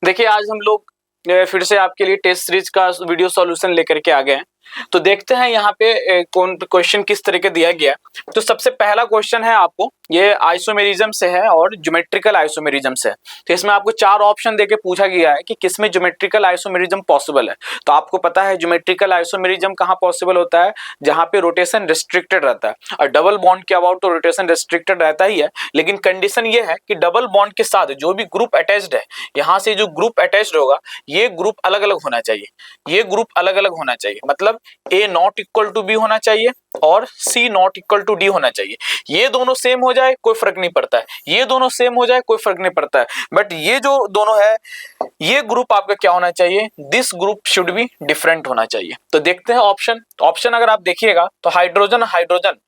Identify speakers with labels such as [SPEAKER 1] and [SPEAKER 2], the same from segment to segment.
[SPEAKER 1] देखिए आज हम लोग फिर से आपके लिए टेस्ट सीरीज का वीडियो सॉल्यूशन लेकर के आ गए हैं। तो देखते हैं यहाँ पे कौन क्वेश्चन किस तरह के दिया गया है। तो सबसे पहला क्वेश्चन है आपको, ये आइसोमेरिज्म से है और ज्योमेट्रिकल आइसोमेरिज्म से है। तो इसमें आपको चार ऑप्शन देके पूछा गया है कि किसमें ज्योमेट्रिकल आइसोमेरिज्म पॉसिबल है। तो आपको पता है ज्योमेट्रिकल आइसोमेरिज्म कहाँ पॉसिबल होता है, जहाँ पे रोटेशन रिस्ट्रिक्टेड रहता है। और डबल बॉन्ड के अबाउट तो रोटेशन रिस्ट्रिक्टेड रहता ही है, लेकिन कंडीशन ये है कि डबल बॉन्ड के साथ जो भी ग्रुप अटैच्ड है, यहाँ से जो ग्रुप अटैच्ड होगा ये ग्रुप अलग अलग होना चाहिए। ये ग्रुप अलग अलग होना चाहिए, मतलब A not equal to B होना चाहिए और C not equal to D होना चाहिए। ये दोनों सेम हो जाए कोई फर्क नहीं पड़ता है, ये दोनों सेम हो जाए कोई फर्क नहीं पड़ता है, बट ये जो दोनों है ये ग्रुप आपका क्या होना चाहिए, this group should be different होना चाहिए। तो देखते हैं ऑप्शन अगर आप देखिएगा तो हाइड्रोजन हाइड्रोजन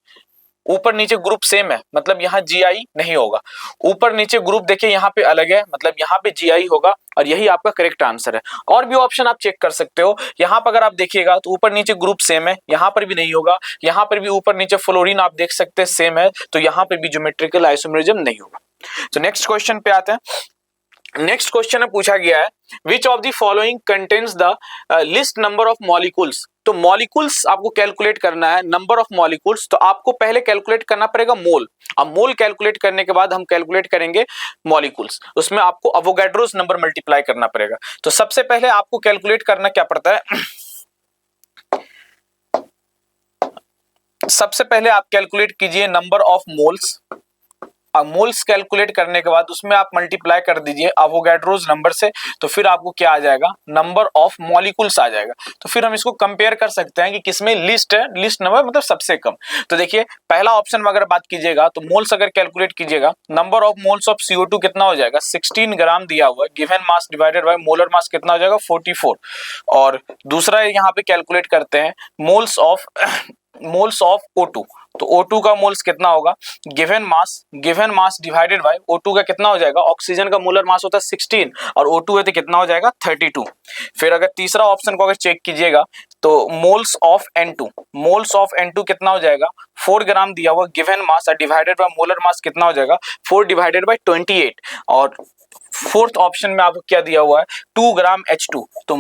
[SPEAKER 1] ऊपर नीचे ग्रुप सेम है, मतलब यहाँ Gi नहीं होगा। ऊपर नीचे ग्रुप देखिए यहाँ पे अलग है, मतलब यहाँ पे Gi होगा और यही आपका करेक्ट आंसर है। और भी ऑप्शन आप चेक कर सकते हो। यहाँ पर अगर आप देखिएगा तो ऊपर नीचे ग्रुप सेम है, यहाँ पर भी नहीं होगा। यहाँ पर भी ऊपर नीचे फ्लोरीन आप देख सकते हैं सेम है, तो यहाँ पर भी ज्योमेट्रिकल आइसोमेरिज्म नहीं होगा। तो नेक्स्ट क्वेश्चन पे आते हैं। नेक्स्ट क्वेश्चन में पूछा गया है विच of the following contains the list number of molecules. तो मॉलिक्यूल्स आपको कैलकुलेट करना है, नंबर ऑफ मॉलिक्यूल्स। तो आपको पहले कैलकुलेट करना पड़ेगा मोल। अब मोल कैलकुलेट करने के बाद हम कैलकुलेट करेंगे मॉलिक्यूल्स, उसमें आपको अवोगाड्रोस नंबर मल्टीप्लाई करना पड़ेगा। तो सबसे पहले आपको कैलकुलेट करना क्या पड़ता है, सबसे पहले आप कैलकुलेट कीजिए नंबर ऑफ मोल्स। अब मोल्स कैलकुलेट करने के बाद उसमें आप मल्टीप्लाई कर दीजिए अवोगाड्रोस नंबर से, तो फिर आपको क्या आ जाएगा, नंबर ऑफ मॉलिक्यूल्स आ जाएगा। तो फिर हम इसको कंपेयर कर सकते हैं कि किसमें लिस्ट है, लिस्ट नंबर मतलब सबसे कम। तो देखिए पहला ऑप्शन में अगर बात कीजिएगा तो मोल्स अगर कैलकुलेट कीजिएगा, number of moles of CO2 कितना हो जाएगा, 16 ग्राम दिया हुआ है, given mass divided by molar mass कितना हो जाएगा, 44। और दूसरा यहाँ पे कैलकुलेट करते हैं मोल्स ऑफ O2। तो O2 का मोल्स कितना होगा, given mass divided by O2 का कितना हो जाएगा, ऑक्सीजन का मोलर मास होता है 16 और O2 है तो कितना हो जाएगा 32। फिर अगर तीसरा ऑप्शन को अगर चेक कीजिएगा तो मोल्स ऑफ N2 कितना हो जाएगा, 4 ग्राम दिया हुआ, given mass divided by molar mass कितना हो जाएगा 4 डिवाइडेड बाय 28। और फोर्थ ऑप्शन में आपको क्या दिया हुआ है, 2 ग्राम H2। तो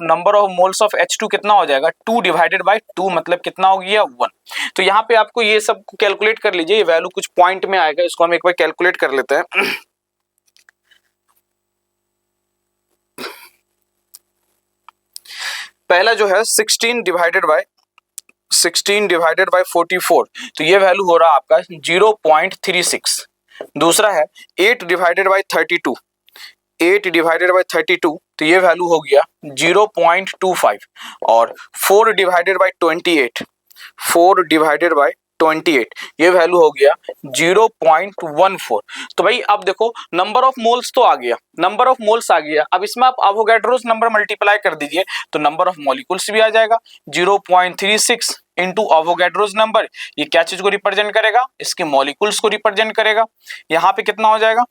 [SPEAKER 1] number of moles of H2 कितना हो जाएगा, 2 डिवाइडेड बाय 2 मतलब कितना हो गया 1। तो यहाँ पे आपको ये सब कैलकुलेट कर लीजिए, ये वैल्यू कुछ पॉइंट में आएगा, इसको हम एक बार कैलकुलेट कर लेते हैं। पहला जो है 16 डिवाइडेड बाय 44, तो ये वैल्यू हो रहा है आपका 0.36। दूसरा है 8 डिवाइडेड बाय 32, तो ये वैल्यू हो गया 0.25। और 4 डिवाइडेड बाय 28, ये वैल्यू हो गया 0.14। तो भाई अब देखो नंबर ऑफ मोल्स तो आ गया, अब इसमें आप अवोगाड्रोस नंबर मल्टीप्लाई कर दीजिए तो नंबर ऑफ मॉलिक्यूल्स भी आ जाएगा। 0.36 इंटू अवोगाड्रोस नंबर, ये क्या चीज को रिप्रेजेंट करेगा, इसके मॉलिक्यूल्स को रिप्रेजेंट करेगा। यहाँ पे कितना हो जाएगा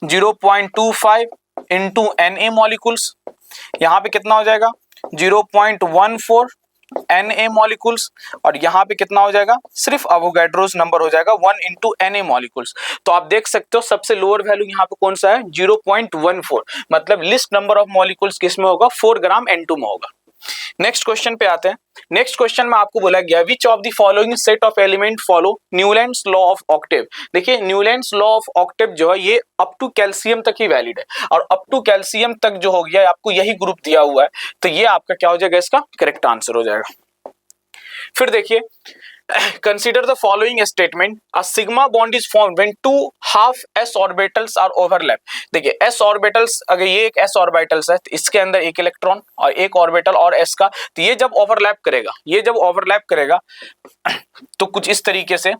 [SPEAKER 1] 0.25 इंटू Na मॉलिक्यूल्स, यहाँ पे कितना हो जाएगा 0.14 Na मॉलिक्यूल्स, और यहाँ पे कितना हो जाएगा, सिर्फ अवोगाड्रोस नंबर हो जाएगा 1 इंटू Na मॉलिक्यूल्स। तो आप देख सकते हो सबसे लोअर वैल्यू यहाँ पे कौन सा है, 0.14, मतलब लिस्ट नंबर ऑफ मॉलिक्यूल्स किस में होगा, 4 ग्राम N2 में होगा। नेक्स्ट क्वेश्चन पे आते हैं। नेक्स्ट क्वेश्चन में आपको बोला गया which of the following set of element follow Newlands law of Octave. देखिए न्यूलैंड्स लॉ ऑफ ऑक्टेव जो है ये अप टू कैल्शियम तक ही वैलिड है, और अप टू कैल्शियम तक जो हो गया आपको यही ग्रुप दिया हुआ है, तो ये आपका क्या हो जाएगा, इसका करेक्ट आंसर हो जाएगा। फिर देखिए consider the following statement, a sigma bond is formed when two half s orbitals are overlap। देखिए s orbitals, अगर ये एक s orbitals है तो इसके अंदर एक इलेक्ट्रॉन और एक ऑर्बिटल और s का, तो ये जब ओवरलैप करेगा तो कुछ इस तरीके से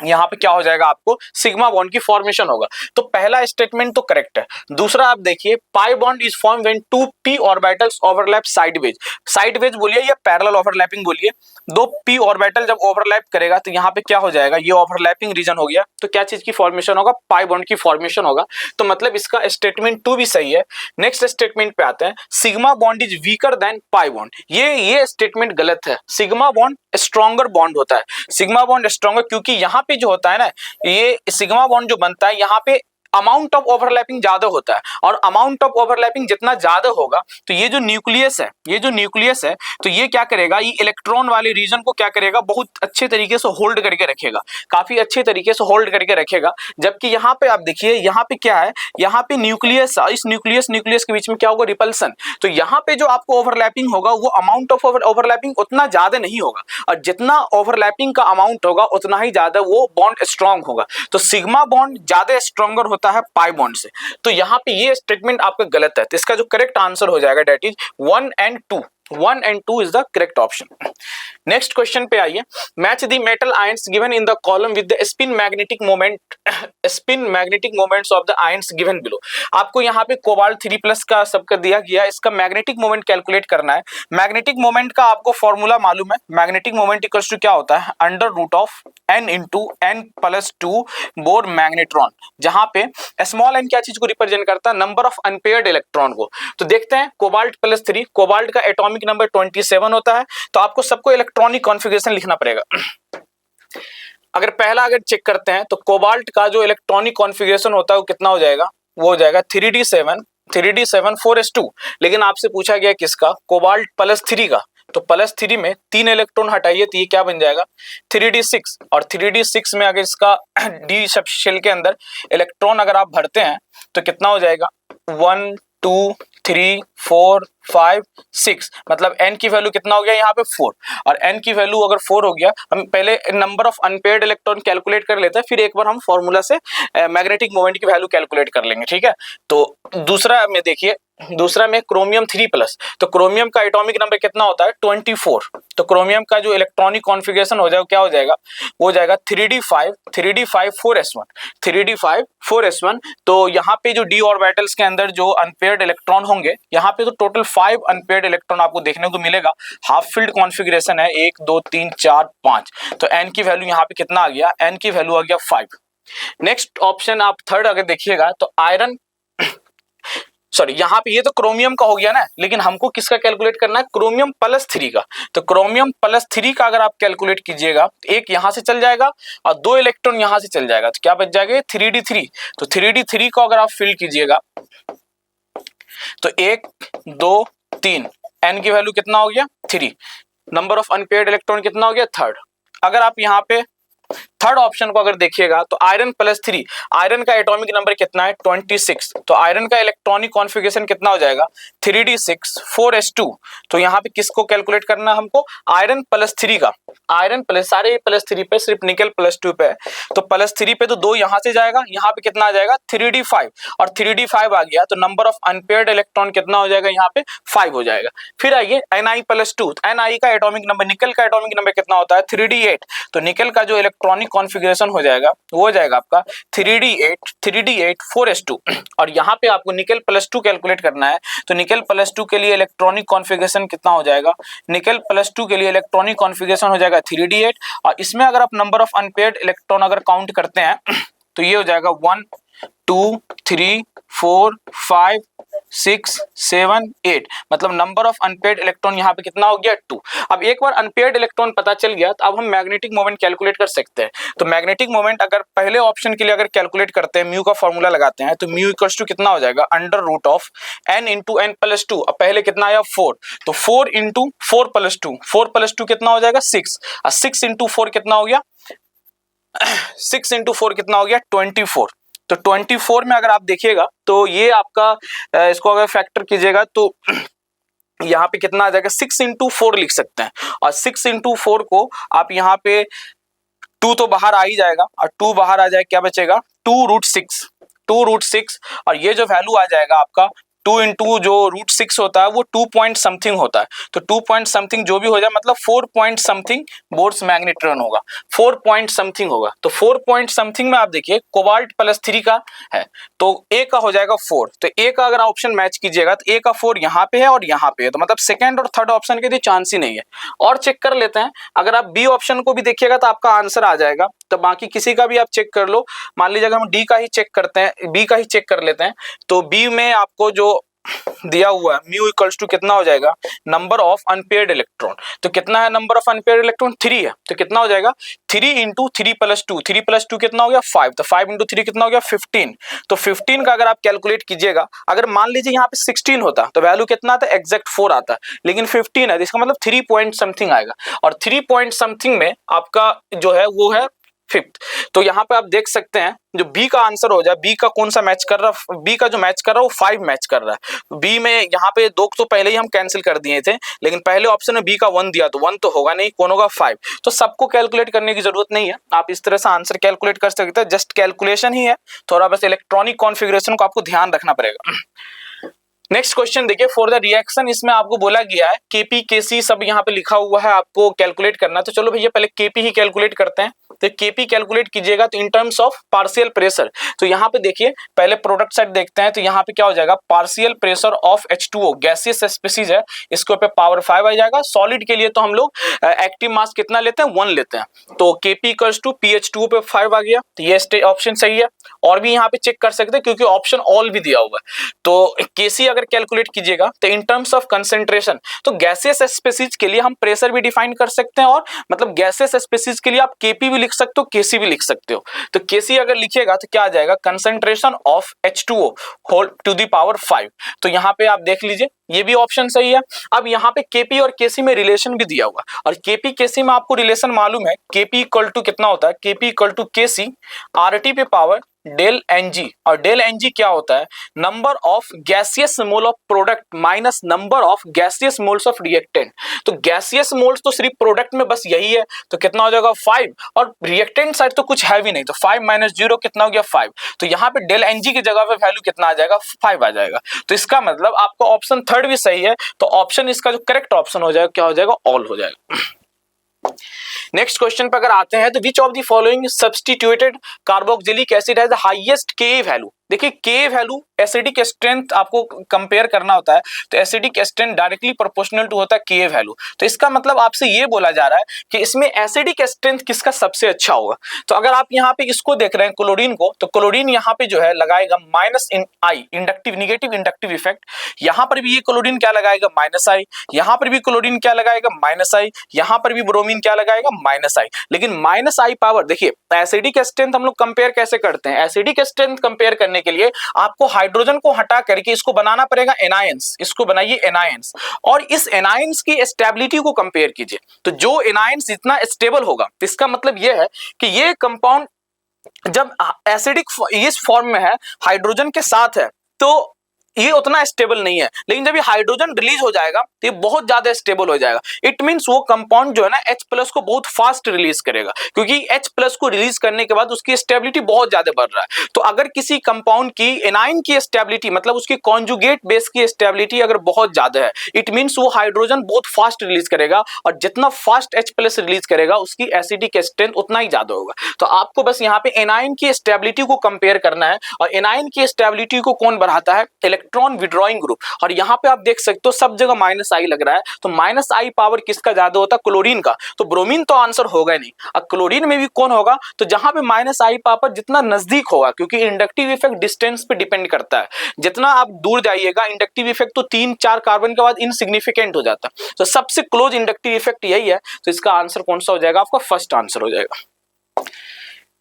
[SPEAKER 1] यहाँ पे क्या हो जाएगा, आपको सिग्मा बॉन्ड की फॉर्मेशन होगा। तो पहला स्टेटमेंट तो करेक्ट है। दूसरा आप देखिए pi bond is form when 2 p orbitals overlap sideways बोलिए या पैरेलल ओवरलैपिंग बोलिए, 2 p ऑर्बिटल जब ओवरलैप करेगा तो यहाँ पे क्या हो जाएगा, ये ओवरलैपिंग रीजन हो गया, तो क्या चीज की फॉर्मेशन होगा, पाई बॉन्ड की फॉर्मेशन होगा। तो मतलब इसका स्टेटमेंट 2 भी सही है। नेक्स्ट स्टेटमेंट पे आते हैं, sigma bond is weaker than pi bond, ये स्टेटमेंट गलत है। सिग्मा बॉन्ड स्ट्रॉन्गर बॉन्ड होता है, सिग्मा बॉन्ड स्ट्रॉन्गर, क्योंकि यहाँ पे जो होता है ना, ये सिग्मा बॉन्ड जो बनता है यहाँ पे अमाउंट ऑफ ओवरलैपिंग ज्यादा होता है, और अमाउंट ऑफ ओवरलैपिंग जितना ज्यादा होगा तो ये जो न्यूक्लियस है तो ये क्या करेगा, ये इलेक्ट्रॉन वाले रीजन को क्या करेगा, बहुत अच्छे तरीके से होल्ड करके रखेगा, काफी अच्छे तरीके से होल्ड करके रखेगा। जबकि यहाँ पे आप देखिए, यहाँ पे क्या है, यहाँ पे न्यूक्लियस, इस न्यूक्लियस के बीच में क्या होगा, रिपल्सन। तो यहाँ पे जो आपको ओवरलैपिंग होगा वो अमाउंट ऑफ ओवरलैपिंग उतना ज्यादा नहीं होगा, और जितना ओवरलैपिंग का अमाउंट होगा उतना ही ज्यादा वो बॉन्ड स्ट्रांग होगा। तो सिग्मा बॉन्ड ज्यादा स्ट्रॉन्गर होता है पाई बॉन्ड से। तो यहाँ पे ये स्टेटमेंट आपका गलत है, तो इसका जो करेक्ट आंसर हो जाएगा that is 1 and 2। 1 and 2 is the correct option. Next question पे आइए, match the metal ions given in the column with the spin magnetic moments of the ions given below. आपको यहाँ पे कोबाल्ट 3+ का सबका दिया गया, इसका मैग्नेटिक मोमेंट कैलकुलेट करना है। मैग्नेटिक मोमेंट का आपको फॉर्मूला मालूम है, मैग्नेटिक मोमेंट इक्वल्स टू क्या होता है, √n × n+2 बोर मैग्नेट्रॉन, जहां पे स्मॉल n क्या चीज को रिप्रेजेंट करता है, नंबर ऑफ अनपेयर्ड इलेक्ट्रॉन को। तो देखते हैं कोबाल्ट +3, कोबाल्ट का एटॉमिक नंबर 27 होता है, तो आपको सबको इलेक्ट्रॉनिक कॉन्फ़िगरेशन लिखना पड़ेगा। अगर चेक करते हैं तो कोबाल्ट का जो इलेक्ट्रॉनिक कॉन्फ़िगरेशन होता है वो कितना हो जाएगा, वो हो जाएगा 3d7 4s2। लेकिन आपसे पूछा गया किसका, कोबाल्ट +3 का, तो +3 में 3 इलेक्ट्रॉन हटाइए तो ये क्या बन जाएगा, 3d6। और 3d6 में अगर इसका d सब शेल के अंदर इलेक्ट्रॉन अगर आप भरते हैं तो कितना हो जाएगा, 1 2 3 4 5 6, मतलब n की वैल्यू कितना हो गया यहाँ पे 4। और n की वैल्यू अगर 4 हो गया, हम पहले number of unpaired electron calculate कर लेते हैं, फिर एक बार हम फॉर्मूला से मैग्नेटिक मोमेंट की वैल्यू कैलकुलेट कर लेंगे, ठीक है। तो दूसरा में देखिए, दूसरा में क्रोमियम 3+, तो क्रोमियम का एटॉमिक नंबर कितना होता है, 24। तो क्रोमियम का जो इलेक्ट्रॉनिक कॉन्फ़िगरेशन हो जाएगा क्या हो जाएगा, वो हो जाएगा 3d5 4s1। तो यहाँ पे जो d ऑर्बिटल्स के अंदर जो अनपेयर्ड इलेक्ट्रॉन होंगे, यहाँ पे तो टोटल 5 अनपेयर्ड इलेक्ट्रॉन आपको देखने को मिलेगा। हाफ फील्ड कॉन्फ़िगरेशन है 1 2 3 4 5, तो n की वैल्यू यहाँ पे कितना आ गया, n की वैल्यू आ गया 5। नेक्स्ट ऑप्शन आप थर्ड अगर देखिएगा तो आयरन, सॉरी यहाँ पे ये तो क्रोमियम का हो गया ना, लेकिन हमको किसका कैलकुलेट करना है, क्रोमियम +3 का। तो क्रोमियम +3 का अगर आप कैलकुलेट कीजिएगा, एक यहाँ से चल जाएगा और 2 इलेक्ट्रॉन यहाँ से चल जाएगा, तो क्या बच जाएगा 3d3। तो 3d3 को अगर आप फिल कीजिएगा तो 1 2 3, n की वैल्यू कितना हो गया 3, नंबर ऑफ अनपेयर्ड इलेक्ट्रॉन कितना हो गया 3rd। अगर आप यहाँ पे थर्ड ऑप्शन को अगर देखिएगा तो आयरन +3, आयरन का एटॉमिक नंबर कितना है 26, तो आयरन का इलेक्ट्रॉनिक कॉन्फ़िगरेशन कितना हो जाएगा 3d6 4s2। तो यहाँ पे किसको कैलकुलेट करना है हमको, आयरन +3 का, आयरन प्लस सारे +3 पे, सिर्फ निकल +2 पे है, तो +3 पे तो 2 यहाँ से जाएगा, यहाँ पे कितना आ जाएगा 3d5, और 3d5 आ गया तो नंबर ऑफ अनपेयर्ड इलेक्ट्रॉन कितना हो जाएगा यहाँ पे 5 हो जाएगा। फिर आइए Ni+2, Ni का एटॉमिक नंबर, निकल का एटॉमिक नंबर कितना होता है 3d8, तो निकल का जो इलेक्ट्रॉनिक कॉन्फ़िगरेशन हो जाएगा वो हो जाएगा आपका 3d8 4s2। और यहाँ पे आपको निकल +2 कैलकुलेट करना है, तो निकल +2 के लिए इलेक्ट्रॉनिक कॉन्फ़िगरेशन कितना हो जाएगा, निकल +2 के लिए इलेक्ट्रॉनिक कॉन्फ़िगरेशन हो जाएगा 3d8, और इसमें अगर आप नंबर ऑफ अनपेयर्ड इलेक्ट्रॉन अगर काउंट करते हैं तो ये हो जाएगा 1 2 3 4 5 6 7 8, मतलब नंबर ऑफ अनपेयर्ड इलेक्ट्रॉन यहाँ पे कितना हो गया 2। अब एक बार अनपेयर्ड इलेक्ट्रॉन पता चल गया तो अब हम मैग्नेटिक मोमेंट कैलकुलेट कर सकते हैं। तो मैग्नेटिक मोमेंट अगर पहले ऑप्शन के लिए अगर कैलकुलेट करते हैं, म्यू का फॉर्मूला लगाते हैं, तो म्यू इक्वल्स टू कितना हो जाएगा, √n × n+2। अब पहले कितना आया 4, तो 4 × 4+2, 4+2 कितना हो जाएगा 6, और 6 × 4 कितना हो गया 6 × 4 कितना हो गया 24। तो 24 में अगर आप देखिएगा तो ये आपका इसको अगर फैक्टर कीजिएगा तो यहाँ पे कितना आ जाएगा 6 × 4 लिख सकते हैं, और 6 × 4 को आप यहाँ पे 2 तो बाहर आ ही जाएगा, और 2 बाहर आ जाए क्या बचेगा 2√6, और ये जो वैल्यू आ जाएगा आपका 2 × जो √6 होता है वो 2 पॉइंट समथिंग होता है, तो 2 पॉइंट समथिंग जो भी हो जाए मतलब 4 पॉइंट समथिंग बोर्स मैग्नेट्रॉन होगा, 4 पॉइंट समथिंग होगा। तो 4 पॉइंट समथिंग में आप देखिए कोबाल्ट +3 का है, तो ए का हो जाएगा 4, तो ए का अगर ऑप्शन मैच कीजिएगा तो ए का 4 यहाँ पे है और यहाँ पे है, तो मतलब सेकंड और थर्ड ऑप्शन के लिए चांस ही नहीं है। और चेक कर लेते हैं, अगर आप बी ऑप्शन को भी देखिएगा तो आपका आंसर आ जाएगा, तो बाकी किसी का भी आप चेक कर लो। मान लीजिए अगर हम डी का ही चेक करते हैं, बी का ही चेक कर लेते हैं, तो बी में आपको जो दिया हुआ है म्यू इक्वल्स टू कितना हो जाएगा, नंबर ऑफ अनपेयर्ड इलेक्ट्रॉन। तो कितना है नंबर ऑफ अनपेयर्ड इलेक्ट्रॉन, 3 है। तो कितना हो जाएगा 3 इंटू 3 प्लस 2, 3 प्लस 2 कितना हो गया 5, तो 5 इंटू 3 कितना हो गया 15। तो 15 का अगर आप कैलकुलेट कीजिएगा, अगर मान लीजिए यहाँ पे 16 होता तो वैल्यू कितना आता, एग्जैक्ट 4 आता, लेकिन 15 है, तो इसका मतलब 3 पॉइंट समथिंग आएगा, और 3 पॉइंट समथिंग में आपका जो है वो है 5th। तो यहाँ पे आप देख सकते हैं जो बी का आंसर हो जाए, बी का कौन सा मैच कर रहा है, बी का जो मैच कर रहा है वो 5 मैच कर रहा है। बी में यहाँ पे 2 तो पहले ही हम कैंसिल कर दिए थे, लेकिन पहले ऑप्शन में बी का 1 दिया, तो 1 तो होगा नहीं, कौन होगा 5। तो सबको कैलकुलेट करने की जरूरत नहीं है, आप इस तरह से आंसर कैलकुलेट कर सकते हैं, जस्ट कैलकुलेशन ही है, थोड़ा बस इलेक्ट्रॉनिक कॉन्फ़िगरेशन को आपको ध्यान रखना पड़ेगा। नेक्स्ट क्वेश्चन देखिए, फॉर द रिएक्शन, इसमें आपको बोला गया है केपी केसी सब यहाँ पे लिखा हुआ है, आपको कैलकुलेट करना है। तो चलो भैया पहले केपी ही कैलकुलेट करते हैं। तो केपी कैलकुलेट कीजिएगा तो in terms of partial pressure, तो यहाँ पे देखिए पहले प्रोडक्ट साइड देखते हैं, तो यहाँ पे क्या हो जाएगा, partial pressure of H2O gaseous species है, इसके ऊपर पावर 5 आ जाएगा। सॉलिड के लिए तो हम लोग एक्टिव मास कितना लेते हैं, 1 लेते हैं, तो केपी इक्वल्स टू PH2O पे 5 आ गया, तो ये ऑप्शन सही है। और भी यहाँ पे चेक कर सकते हैं क्योंकि ऑप्शन ऑल भी दिया हुआ है। तो केसी अगर कैलकुलेट कीजिएगा तो इन टर्म्स ऑफ कंसेंट्रेशन, तो गैसियस स्पीसीज के लिए हम प्रेशर भी डिफाइन कर सकते हैं, और मतलब गैसियस स्पीसीज के लिए आप केपी भी लिख सकते हो, केसी भी लिख सकते हो। तो केसी अगर लिखिएगा तो क्या आ जाएगा, concentration of H2O whole to the power 5। तो यहाँ पे आप देख लीजिए ये भी ऑप्शन सही है। अब यहाँ पे केपी और केसी में रिलेशन भी दिया हुआ, और केपी केसी में आपको रिलेशन मालूम है, केपी इक्वल टू कितना होता है, KP equal to KC RT पे पावर डेल एनजी, और डेल एनजी क्या होता है, number of gaseous mole of product minus number of gaseous moles of reactant. तो गैसियस मोल्स तो सिर्फ प्रोडक्ट में बस यही है, तो कितना हो जाएगा 5, और रिएक्टेंट साइड तो कुछ है भी नहीं, तो 5 माइनस 0 कितना हो गया 5। तो यहाँ पे डेल एनजी की जगह पे वैल्यू कितना आ जाएगा, 5 आ जाएगा। तो इसका मतलब आपका ऑप्शन थर्ड भी सही है, तो ऑप्शन इसका जो करेक्ट ऑप्शन हो जाएगा क्या हो जाएगा, ऑल हो जाएगा। नेक्स्ट क्वेश्चन पर अगर आते हैं तो which of the following substituted carboxylic acid has the highest K value. देखिए के वैल्यू एसिडिक स्ट्रेंथ आपको कंपेयर करना होता है, तो acidic strength directly proportional to होता है के वैल्यू। तो इसका मतलब आपसे ये बोला जा रहा है कि इसमें एसिडिक स्ट्रेंथ किसका सबसे अच्छा होगा। तो अगर आप यहाँ पे इसको देख रहे हैं क्लोरीन को, तो क्लोरीन यहाँ पे जो है लगाएगा माइनस आई, इंडक्टिव निगेटिव इंडक्टिव इफेक्ट। यहाँ पर भी ये क्लोरीन क्या लगाएगा, माइनस आई। यहाँ पर भी क्लोरीन क्या लगाएगा, माइनस आई। यहाँ पर भी ब्रोमीन क्या लगाएगा, माइनस आई। लेकिन माइनस आई पावर, देखिए एसिडिक स्ट्रेंथ हम लोग कंपेयर कैसे करते हैं, एसिडिक स्ट्रेंथ कंपेयर करने के लिए आपको हाइड्रोजन को हटा करके इसको बनाना पड़ेगा एनायंस, इसको बनाइए एनायंस, और इस एनायंस की स्टेबिलिटी को कंपेयर कीजिए। तो जो एनायंस जितना स्टेबल होगा, इसका मतलब यह है कि ये कंपाउंड जब एसिडिक इस फॉर्म में है, हाइड्रोजन के साथ है, तो ये उतना स्टेबल नहीं है, लेकिन जब ये हाइड्रोजन रिलीज हो जाएगा तो ये बहुत ज्यादा स्टेबल हो जाएगा। इट मींस वो कंपाउंड जो है ना H+ को बहुत फास्ट रिलीज करेगा, क्योंकि H+ को रिलीज करने के बाद उसकी स्टेबिलिटी बहुत ज्यादा बढ़ रहा है। तो अगर किसी कंपाउंड की एनाइन की स्टेबिलिटी, मतलब उसकी कॉन्जुगेट बेस की स्टेबिलिटी अगर बहुत ज्यादा है, इट मींस वो हाइड्रोजन बहुत फास्ट रिलीज करेगा, और जितना फास्ट H+ रिलीज करेगा उसकी एसिडिक स्ट्रेंथ उतना ही ज्यादा होगा। तो आपको बस यहाँ पे एनाइन की स्टेबिलिटी को कंपेयर करना है, और एनाइन की स्टेबिलिटी को कौन बढ़ाता है, इलेक्ट्रॉन विड्रॉइंग ग्रुप। और यहाँ पे आप देख सकते हो सब जगह माइनस आई लग रहा है, तो माइनस आई पावर किसका ज्यादा होता है, क्लोरीन का। तो ब्रोमीन तो आंसर होगा नहीं, और क्लोरीन में भी कौन होगा, तो जहां पे माइनस आई पावर जितना नजदीक होगा, क्योंकि इंडक्टिव इफेक्ट डिस्टेंस पे डिपेंड करता है, जितना आप दूर जाइएगा इंडक्टिव इफेक्ट तो 3-4 कार्बन के बाद इनसिग्निफिकेंट हो जाता है। तो सबसे क्लोज इंडक्टिव इफेक्ट यही है, तो इसका आंसर कौन सा हो जाएगा, आपका फर्स्ट आंसर हो जाएगा।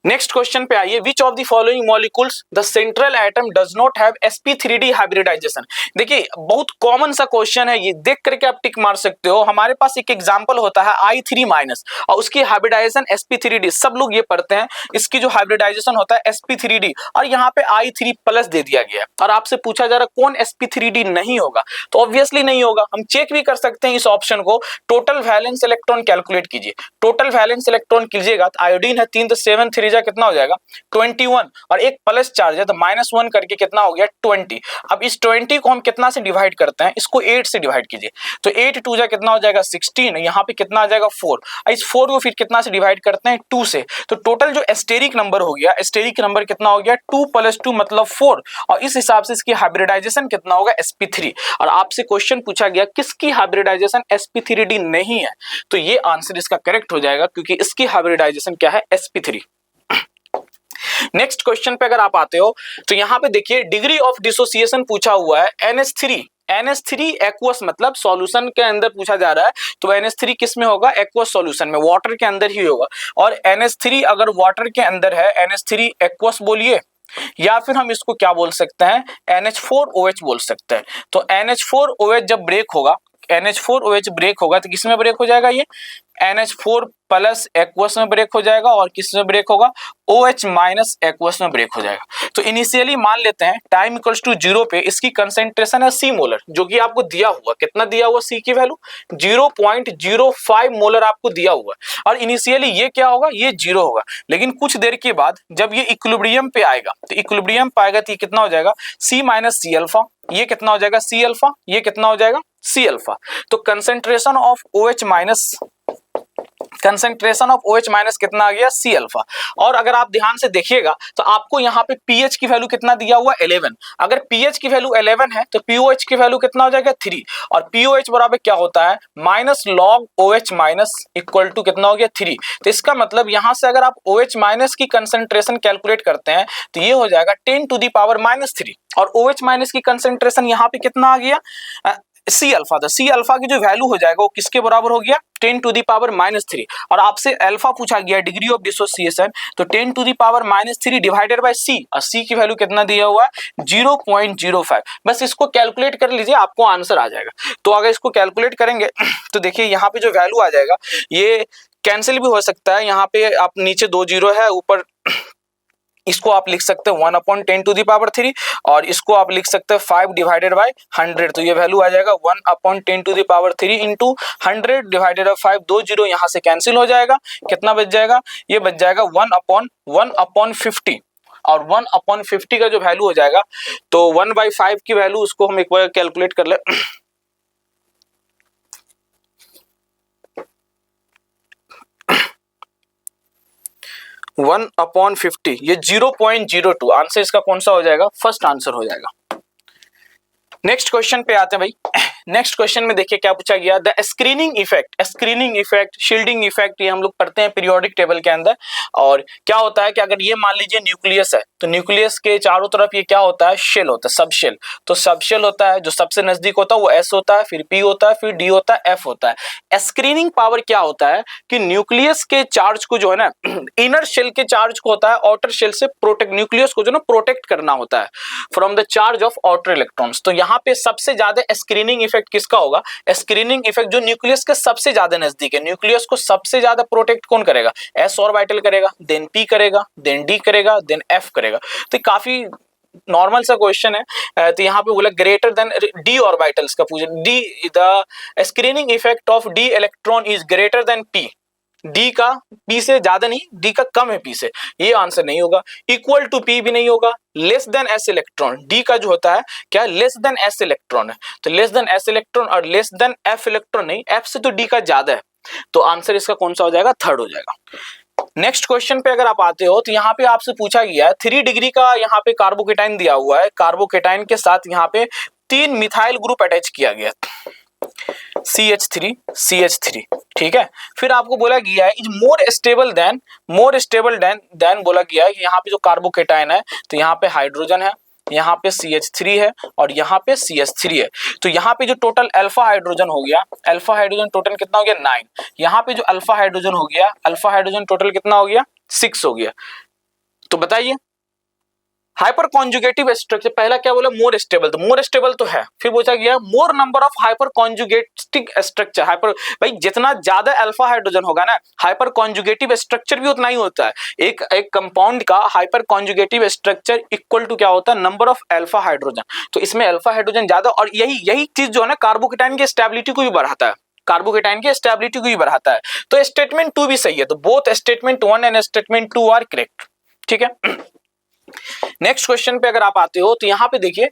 [SPEAKER 1] नेक्स्ट क्वेश्चन पे आइए, which of the following molecules the central atom does not have sp3d hybridization. देखिए बहुत कॉमन सा क्वेश्चन है, ये देख करके आप टिक मार सकते हो। हमारे पास एक एग्जांपल होता है I3- और उसकी हाइब्रिडाइजेशन sp3d, सब लोग ये पढ़ते हैं, इसकी जो हाइब्रिडाइजेशन होता है sp3d, और यहाँ पे I3+ दे दिया गया है, और आपसे पूछा जा रहा है कौन sp3d नहीं होगा, तो ऑब्वियसली नहीं होगा। हम चेक भी कर सकते हैं इस ऑप्शन को, टोटल वैलेंस इलेक्ट्रॉन कैलकुलेट कीजिए, टोटल वैलेंस इलेक्ट्रॉन कीजिएगा तो आयोडीन है 3, तो 7 3 कितना हो जाएगा 21, और एक प्लस चार्ज है तो -1 करके कितना हो गया 20। अब इस 20 को हम कितना से डिवाइड करते हैं, इसको 8 से डिवाइड कीजिए, तो 8 2 जा कितना हो जाएगा 16, यहाँ पे कितना आ जाएगा 4, इस 4 को फिर कितना से डिवाइड करते हैं 2 से, तो टोटल जो एस्टेरिक नंबर हो गया, एस्टेरिक नंबर कितना हो गया 2 + 2 मतलब 4, और इस हिसाब से इसकी हाइब्रिडाइजेशन कितना होगा sp3। और आपसे क्वेश्चन पूछा गया किसकी हाइब्रिडाइजेशन sp3d नहीं है, तो ये आंसर इसका करेक्ट हो जाएगा, क्योंकि इसकी हाइब्रिडाइजेशन क्या है sp3। नेक्स्ट क्वेश्चन पे अगर आप आते हो तो यहाँ पे देखिए डिग्री ऑफ डिसोसिएशन पूछा हुआ है NH3। NH3 एक्वस मतलब सॉल्यूशन के अंदर पूछा जा रहा है, तो NH3 किस में होगा? एक्वस सॉल्यूशन में, वाटर के अंदर ही होगा। और NH3 अगर वाटर के अंदर है, NH3 एक्वस बोलिए, या फिर हम इसको क्या बोल सकते हैं? NH4OH बोल सकते हैं। तो NH4OH जब ब्रेक होगा, NH4OH ब्रेक होगा तो किस में ब्रेक हो जाएगा? ये NH4 प्लस एक्वस में ब्रेक हो जाएगा, और किस में ब्रेक होगा? OH माइनस एक्वस में ब्रेक हो जाएगा। तो इनिशियली मान लेते हैं टाइम इक्वल्स टू 0 पे इसकी कंसेंट्रेशन है C मोलर, जो कि आपको दिया हुआ, कितना दिया हुआ C की वैल्यू? 0.05 मोलर आपको दिया हुआ। और इनिशियली ये क्या होगा? ये 0 होगा। लेकिन कुछ देर के बाद जब ये इक्विलिब्रियम पे आएगा, तो इक्विलिब्रियम पाएगा तो ये कितना हो जाएगा? C minus C alpha. ये कितना हो जाएगा? C alpha. ये कितना हो जाएगा? C alpha. तो concentration of OH minus, concentration of OH minus कितना आ गया? C alpha. और अगर आप ध्यान से देखिएगा तो आपको यहाँ पे pH की वैल्यू कितना दिया हुआ? 11। अगर pH की वैल्यू 11 है तो POH की वैल्यू कितना हो जाएगा? 3। और POH बराबर क्या होता है? Minus log OH minus equal to कितना हो गया? 3। तो इसका मतलब यहाँ से अगर आप OH माइनस की कंसेंट्रेशन कैलकुलेट करते हैं तो ये हो जाएगा 10⁻³ और OH माइनस की कंसेंट्रेशन यहाँ पे कितना आ गया? C alpha. तो C अल्फा की जो वैल्यू हो जाएगा वो किसके बराबर हो गया? 10⁻³ और आपसे अल्फा पूछा गया डिग्री ऑफ डिसोसिएशन, तो 10⁻³ डिवाइडेड बाय C, और C की वैल्यू कितना दिया हुआ है? 0.05। बस इसको कैलकुलेट कर लीजिए, आपको आंसर आ जाएगा। तो अगर इसको कैलकुलेट करेंगे तो देखिए यहाँ पे जो वैल्यू आ जाएगा ये कैंसिल भी हो सकता है। यहाँ पे आप नीचे 2 जीरो है, ऊपर इसको आप लिख सकते हैं 1/10⁻³ और इसको आप लिख सकते हैं 5 डिवाइडेड बाय 100। तो ये वैल्यू आ जाएगा 1/10⁻³ इंटू 100 डिवाइडेड बाय 5। 2 जीरो यहाँ से कैंसिल हो जाएगा, कितना बच जाएगा? ये बच जाएगा 1/1/50। और 1/50 का जो वैल्यू हो जाएगा तो 1/5 की वैल्यू, उसको हम एक बार कैलकुलेट कर ले। 1/50 ये 0.02। आंसर इसका कौन सा हो जाएगा? फर्स्ट आंसर हो जाएगा। नेक्स्ट क्वेश्चन पे आते हैं भाई। नेक्स्ट क्वेश्चन में देखिए क्या पूछा गया? The screening effect, screening effect, shielding effect, ये हम लोग पढ़ते हैं पीरियोडिक टेबल के अंदर। और क्या होता है कि अगर ये मान लीजिए न्यूक्लियस है, तो न्यूक्लियस के चारों तरफ ये क्या होता है? शेल होता है, सब शेल। तो सब शेल होता है, जो सबसे नजदीक होता है वो S होता है, फिर P होता है, फिर D होता है, F होता है। स्क्रीनिंग पावर क्या होता है कि न्यूक्लियस के चार्ज को जो है ना, इनर शेल के चार्ज को होता है आउटर शेल से प्रोटेक्ट, न्यूक्लियस को जो ना प्रोटेक्ट करना होता है from the charge of outer electrons. तो यहाँ पे सबसे ज्यादा स्क्रीनिंग इफेक्ट किसका होगा? स्क्रीनिंग इफेक्ट जो न्यूक्लियस के सबसे ज्यादा नजदीक है, न्यूक्लियस को सबसे ज्यादा प्रोटेक्ट कौन करेगा? S ऑर्बिटल करेगा, देन P करेगा, देन D करेगा, देन F करेगा। तो काफी नॉर्मल सा क्वेश्चन है। तो यहाँ पे बोला ग्रेटर देन D ऑर्बिटल्स का पूछा, D the screening effect of D electron is greater than P। D का P से ज्यादा नहीं, D का कम है P से, ये आंसर नहीं होगा। इक्वल टू P भी नहीं होगा। Less than S electron, D का जो होता है क्या? लेस देन S इलेक्ट्रॉन है। तो लेस देन S इलेक्ट्रॉन और लेस देन F इलेक्ट्रॉन नहीं, F से तो D का ज्यादा है। तो आंसर इसका कौन सा हो जाएगा? थर्ड हो जाएगा। नेक्स्ट क्वेश्चन पे अगर आप आते हो तो यहाँ पे आपसे पूछा गया है 3 डिग्री का यहाँ पे कार्बोकेटाइन दिया हुआ है, कार्बोकेटाइन के साथ यहाँ पे 3 मिथाइल ग्रुप अटैच किया गया, CH3 ठीक है। फिर आपको बोला गया है इज मोर स्टेबल देन बोला गया है कि यहाँ पे जो कार्बोकेटाइन है तो यहाँ पे हाइड्रोजन है, यहाँ पे CH3 है और यहाँ पे CH3 है। तो यहाँ पे जो टोटल अल्फा हाइड्रोजन हो गया, अल्फा हाइड्रोजन टोटल कितना हो गया? 9। यहाँ पे जो अल्फा हाइड्रोजन हो गया, अल्फा हाइड्रोजन टोटल कितना हो गया? 6 हो गया। तो बताइए हाइपर कॉन्जुगेटिव स्ट्रक्चर, पहला क्या बोला? मोर स्टेबल, तो मोर स्टेबल तो है। फिर पूछा गया मोर number of hyper conjugative structure, hyper, भाई जितना ज्यादा अल्फा हाइड्रोजन होगा ना, हाइपर कॉन्जुगेटिव स्ट्रक्चर भी उतना ही होता है। एक कंपाउंड का hyperconjugative structure equal to क्या होता है? Number of alpha hydrogen. तो इसमें अल्फा हाइड्रोजन ज्यादा, और यही चीज जो है ना कार्बोकेटाइन की स्टेबिलिटी को भी बढ़ाता है, कार्बोकेटाइन की स्टेबिलिटी को भी बढ़ाता है। तो स्टेटमेंट 2 भी सही है। तो both statement 1 and statement 2 are correct, ठीक है। नेक्स्ट क्वेश्चन पे अगर आप आते हो तो यहाँ पे देखिए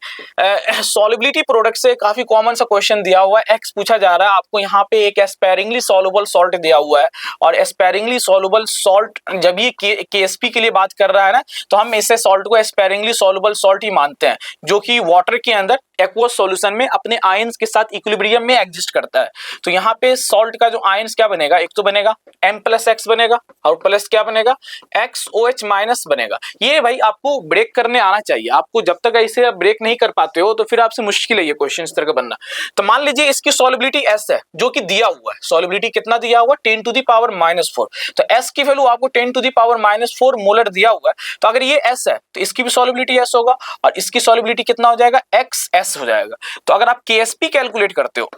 [SPEAKER 1] सॉल्युबिलिटी प्रोडक्ट से काफी कॉमन सा क्वेश्चन दिया हुआ है। एक्स पूछा जा रहा है आपको, यहाँ पे एक स्पेरिंगली सॉल्युबल सॉल्ट दिया हुआ है, और स्पेरिंगली सॉल्युबल सॉल्ट जब ये KSP के लिए बात कर रहा है ना, तो हम इसे सॉल्ट को स्पेरिंगली सॉल्युबल सॉल्ट ही मानते हैं, जो कि वाटर के अंदर एक्वस सॉल्यूशन में अपने आयंस के साथ इक्विलिब्रियम में एग्जिस्ट करता है। तो यहाँ पे सॉल्ट का जो आयंस क्या बनेगा, एक तो बनेगा M+X बनेगा और प्लस क्या बनेगा XOH- बनेगा। ये भाई आपको ब्रेक करने आना चाहिए, आपको जब तक ऐसे आप ब्रेक नहीं कर पाते हो तो फिर आपसे मुश्किल है ये क्वेश्चन इस तरह का बनना। तो मान लीजिए इसकी सॉल्युबिलिटी S है जो कि दिया हुआ है, सॉल्युबिलिटी कितना दिया हुआ 10⁻⁻⁴। तो S की वैल्यू आपको 10⁻⁻⁴ मोलर दिया हुआ है। तो अगर ये S है तो इसकी भी सॉल्युबिलिटी S होगा और इसकी सॉल्युबिलिटी कितना हो जाएगा XS हो जाएगा। तो अगर आप KSP कैलकुलेट करते हो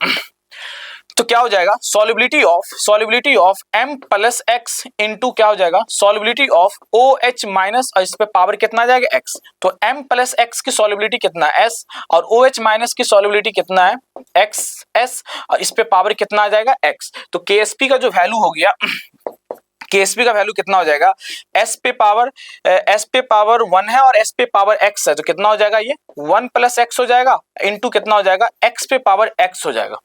[SPEAKER 1] तो क्या हो जाएगा, सॉल्युबिलिटी ऑफ M+X इनटू क्या हो जाएगा, सॉल्युबिलिटी ऑफ OH- और इस पे पावर कितना आ जाएगा X। तो M+X की सॉल्युबिलिटी कितना है S और OH- की सॉल्युबिलिटी कितना है XS और इस पे पावर कितना आ जाएगा X। तो KSP का जो वैल्यू हो गया, KSP का वैल्यू कितना हो जाएगा, S पे पावर 1 है और S पे पावर X है, तो कितना हो जाएगा ये 1+X हो जाएगा इनटू कितना हो जाएगा X पे पावर X हो जाएगा।